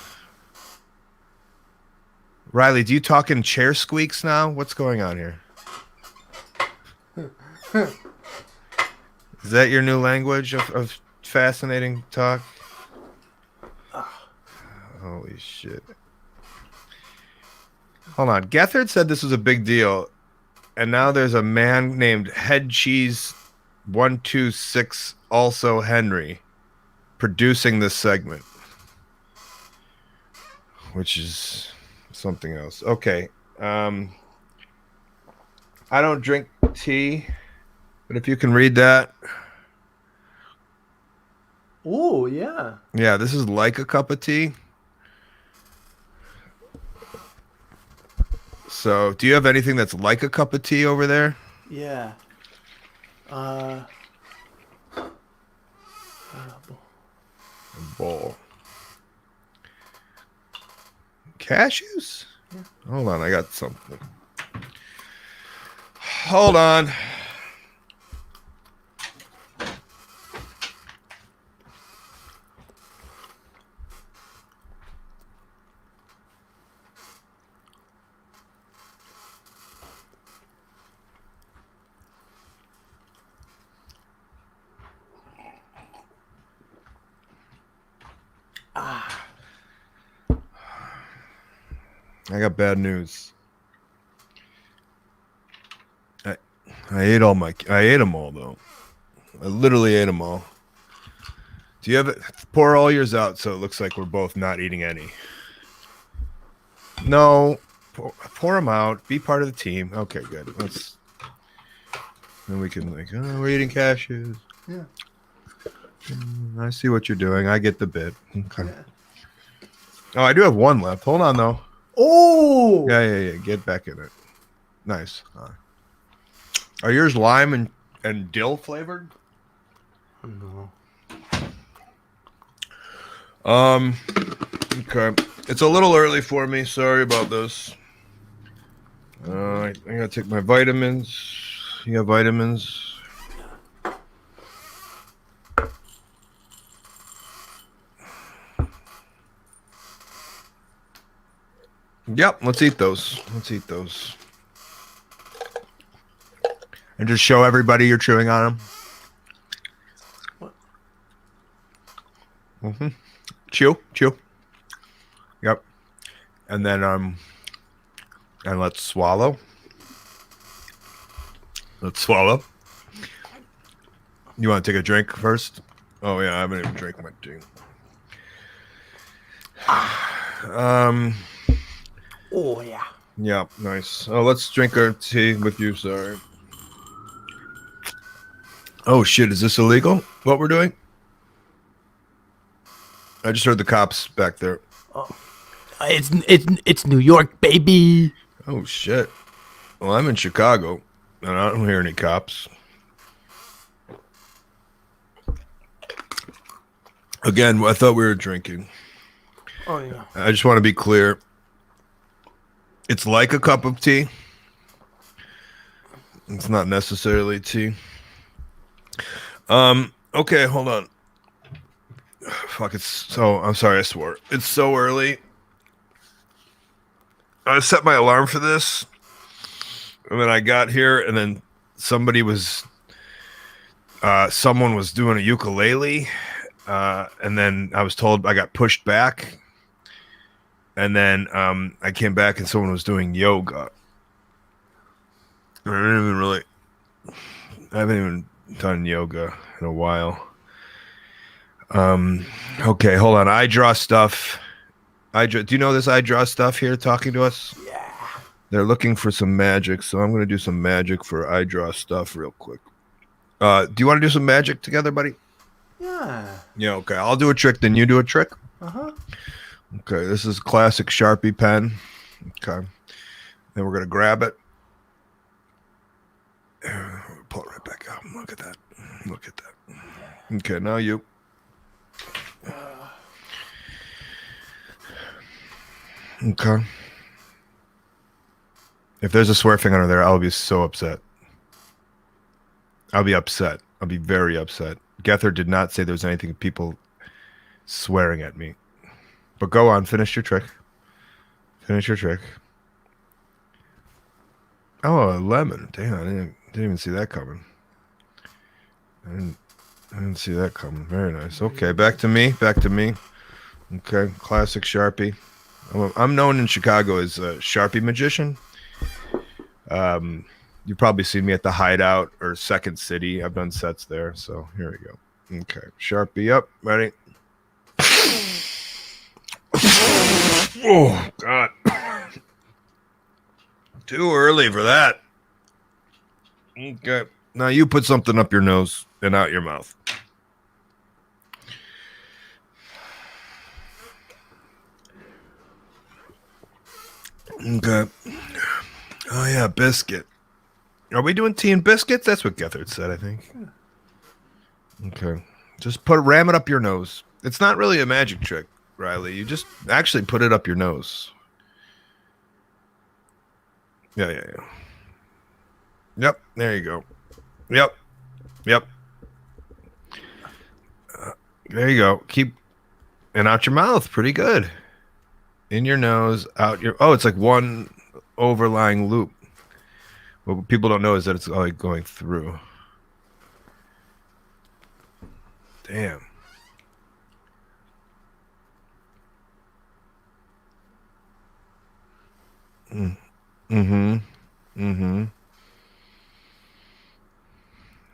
Riley, do you talk in chair squeaks now? What's going on here? Is that your new language of fascinating talk? Holy shit. Hold on. Gethard said this was a big deal. And now there's a man named Head Cheese 126, also Henry, producing this segment. Which is something else. Okay. I don't drink tea. But if you can read that. Oh, yeah. Yeah, this is like a cup of tea. So, do you have anything that's like a cup of tea over there? Yeah. A bowl. Cashews? Yeah. Hold on, I got something. Hold on. I got bad news. I ate them all though. I literally ate them all. Do you have it? Pour all yours out so it looks like we're both not eating any. No, pour them out. Be part of the team. Okay, good. Then we can we're eating cashews. Yeah. I see what you're doing. I get the bit. Okay. Yeah. Oh, I do have one left. Hold on though. Oh! Yeah. Get back in it. Nice. Are yours lime and dill flavored? No. Okay. It's a little early for me. Sorry about this. I gotta take my vitamins. You have vitamins? Yep, let's eat those. And just show everybody you're chewing on them. Mm-hmm. Chew. Yep. And then and let's swallow. You want to take a drink first? Oh yeah, I haven't even drank my tea. Oh yeah. Yeah, nice. Oh, let's drink our tea with you. Sorry. Oh shit! Is this illegal? What we're doing? I just heard the cops back there. Oh, it's New York, baby. Oh shit! Well, I'm in Chicago, and I don't hear any cops. Again, I thought we were drinking. Oh yeah. I just want to be clear. It's like a cup of tea. It's not necessarily tea. Okay, hold on. Fuck, I'm sorry, I swore. It's so early. I set my alarm for this. And then I got here, and then someone was doing a ukulele. And then I was told I got pushed back. And then I came back and someone was doing yoga. I haven't even done yoga in a while. Okay, hold on. I draw stuff. Do you know this I draw stuff here talking to us? Yeah. They're looking for some magic, so I'm going to do some magic for I draw stuff real quick. Do you want to do some magic together, buddy? Yeah. Yeah, okay. I'll do a trick, then you do a trick. Uh-huh. Okay, this is a classic Sharpie pen. Okay. Then we're going to grab it. Pull it right back out. Look at that. Okay, now you. Okay. If there's a swear finger under there, I'll be so upset. I'll be upset. I'll be very upset. Gether did not say there was anything people swearing at me. But go on, finish your trick. Oh, a lemon. Damn, I didn't even see that coming. I didn't see that coming. Very nice. Okay, back to me. Okay, classic Sharpie. I'm known in Chicago as a Sharpie magician. You've probably seen me at the Hideout or Second City. I've done sets there, so here we go. Okay, Sharpie up. Ready? Oh, God. Too early for that. Okay. Now you put something up your nose and out your mouth. Okay. Oh, yeah, biscuit. Are we doing tea and biscuits? That's what Gethard said, I think. Okay. Just ram it up your nose. It's not really a magic trick, Riley. You just actually put it up your nose. Yeah. Yep, there you go. Yep. There you go. Keep and out your mouth. Pretty good. In your nose, out your. Oh, it's like one overlying loop. What people don't know is that it's like going through. Damn.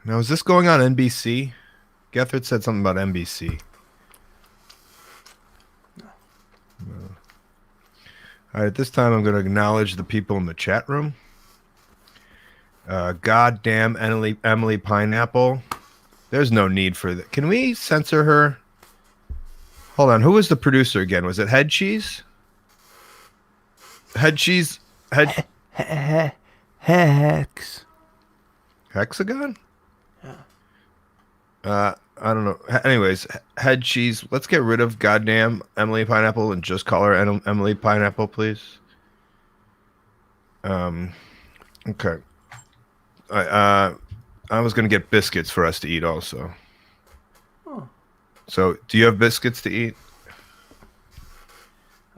Now, is this going on NBC? Gethard said something about NBC. No. All right, at this time, I'm going to acknowledge the people in the chat room. Goddamn Emily Pineapple. There's no need for that. Can we censor her? Hold on. Who was the producer again? Was it Head Cheese? Head Cheese? Hex. Hexagon? Yeah. I don't know. Anyways, head cheese. Let's get rid of goddamn Emily Pineapple and just call her Emily Pineapple, please. Okay. I was gonna get biscuits for us to eat also. Oh. So, do you have biscuits to eat?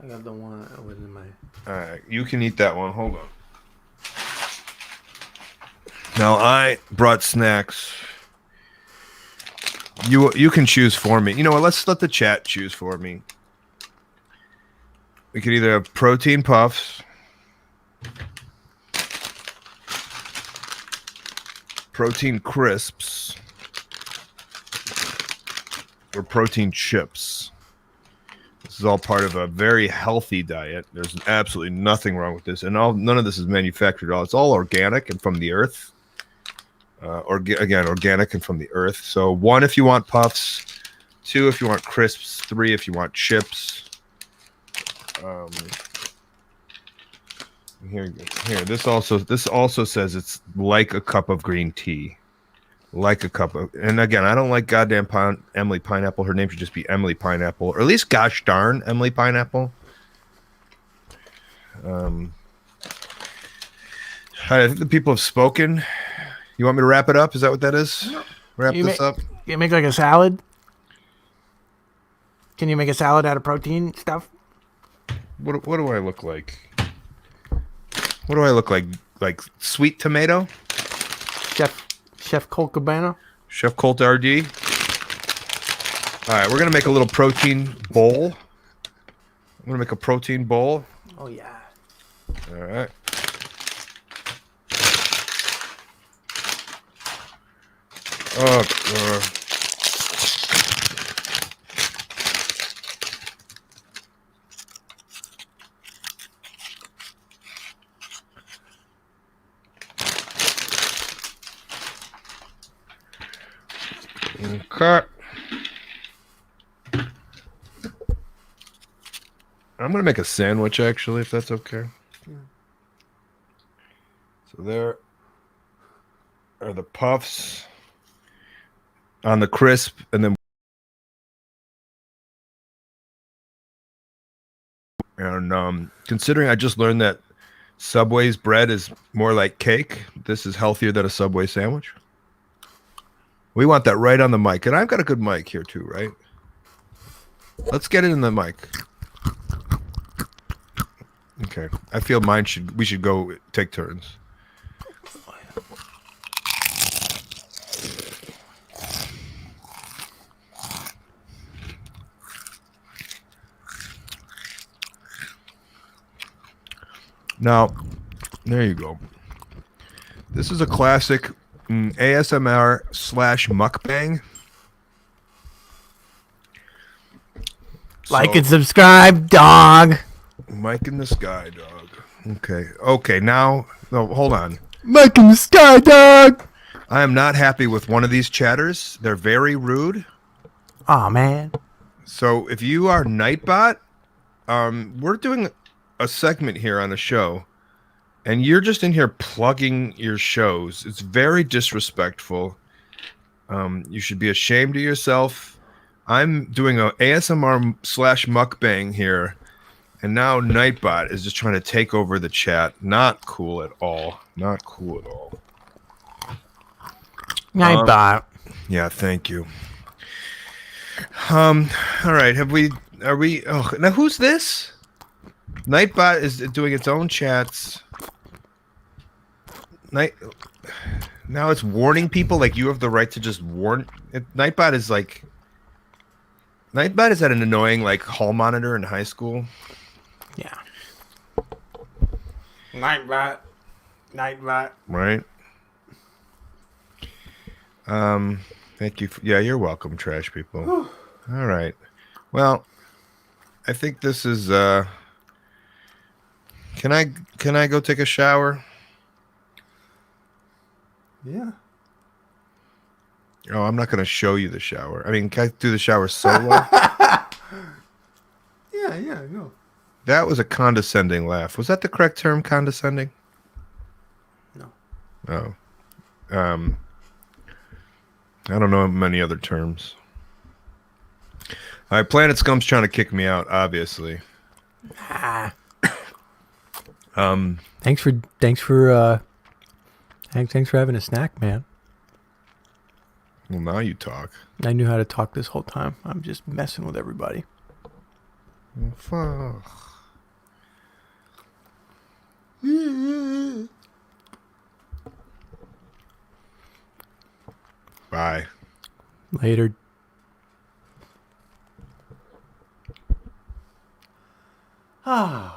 I got the one that was in my. All right, you can eat that one. Hold on. Now I brought snacks. You can choose for me. You know what? Let's let the chat choose for me. We could either have protein puffs, protein crisps, or protein chips. This is all part of a very healthy diet. There's absolutely nothing wrong with this, and none of this is manufactured at all. It's all organic and from the earth. Organic and from the earth. So 1 if you want puffs, 2 if you want crisps, 3 if you want chips. Here. This also says it's like a cup of green tea, like a cup of. And again, I don't like goddamn Emily Pineapple. Her name should just be Emily Pineapple, or at least gosh darn Emily Pineapple. I think the people have spoken. You want me to wrap it up? Is that what that is? Wrap this up? You make like a salad? Can you make a salad out of protein stuff? What do I look like? What do I look like? Like sweet tomato? Chef Colt Cabana? Chef Colt RD? All right, we're going to make a little protein bowl. I'm going to make a protein bowl. Oh, yeah. All right. Oh, okay. I'm gonna make a sandwich actually, if that's okay. Yeah. So there are the puffs on the crisp, and then considering I just learned that Subway's bread is more like cake, this is healthier than a Subway sandwich. We want that right on the mic, and I've got a good mic here too, right? Let's get it in the mic. Okay, I feel we should go take turns. Now, there you go. This is a classic ASMR / mukbang. Like and subscribe, dog. Mike in the sky, dog. Okay. Now, no, hold on. Mike in the sky, dog. I am not happy with one of these chatters. They're very rude. Aw, man. So if you are Nightbot, we're doing a segment here on the show, and you're just in here plugging your shows. It's very disrespectful. You should be ashamed of yourself. I'm doing a ASMR / mukbang here, and now Nightbot is just trying to take over the chat. Not cool at all. Not cool at all. Nightbot. Yeah, thank you. All right, are we now who's this? Nightbot is doing its own chats. Now it's warning people like you have the right to just warn. Nightbot is at an annoying like hall monitor in high school. Yeah. Nightbot. Right. Thank you. Yeah, you're welcome, trash people. All right. Well, I think this is Can I go take a shower? Yeah. Oh, I'm not going to show you the shower. I mean, can I do the shower solo? Yeah, no. That was a condescending laugh. Was that the correct term, condescending? No. Oh. I don't know many other terms. All right, Planet Scum's trying to kick me out, obviously. Thanks for having a snack, man. Well, now you talk. I knew how to talk this whole time. I'm just messing with everybody. Well, fuck. Bye. Later. Ah.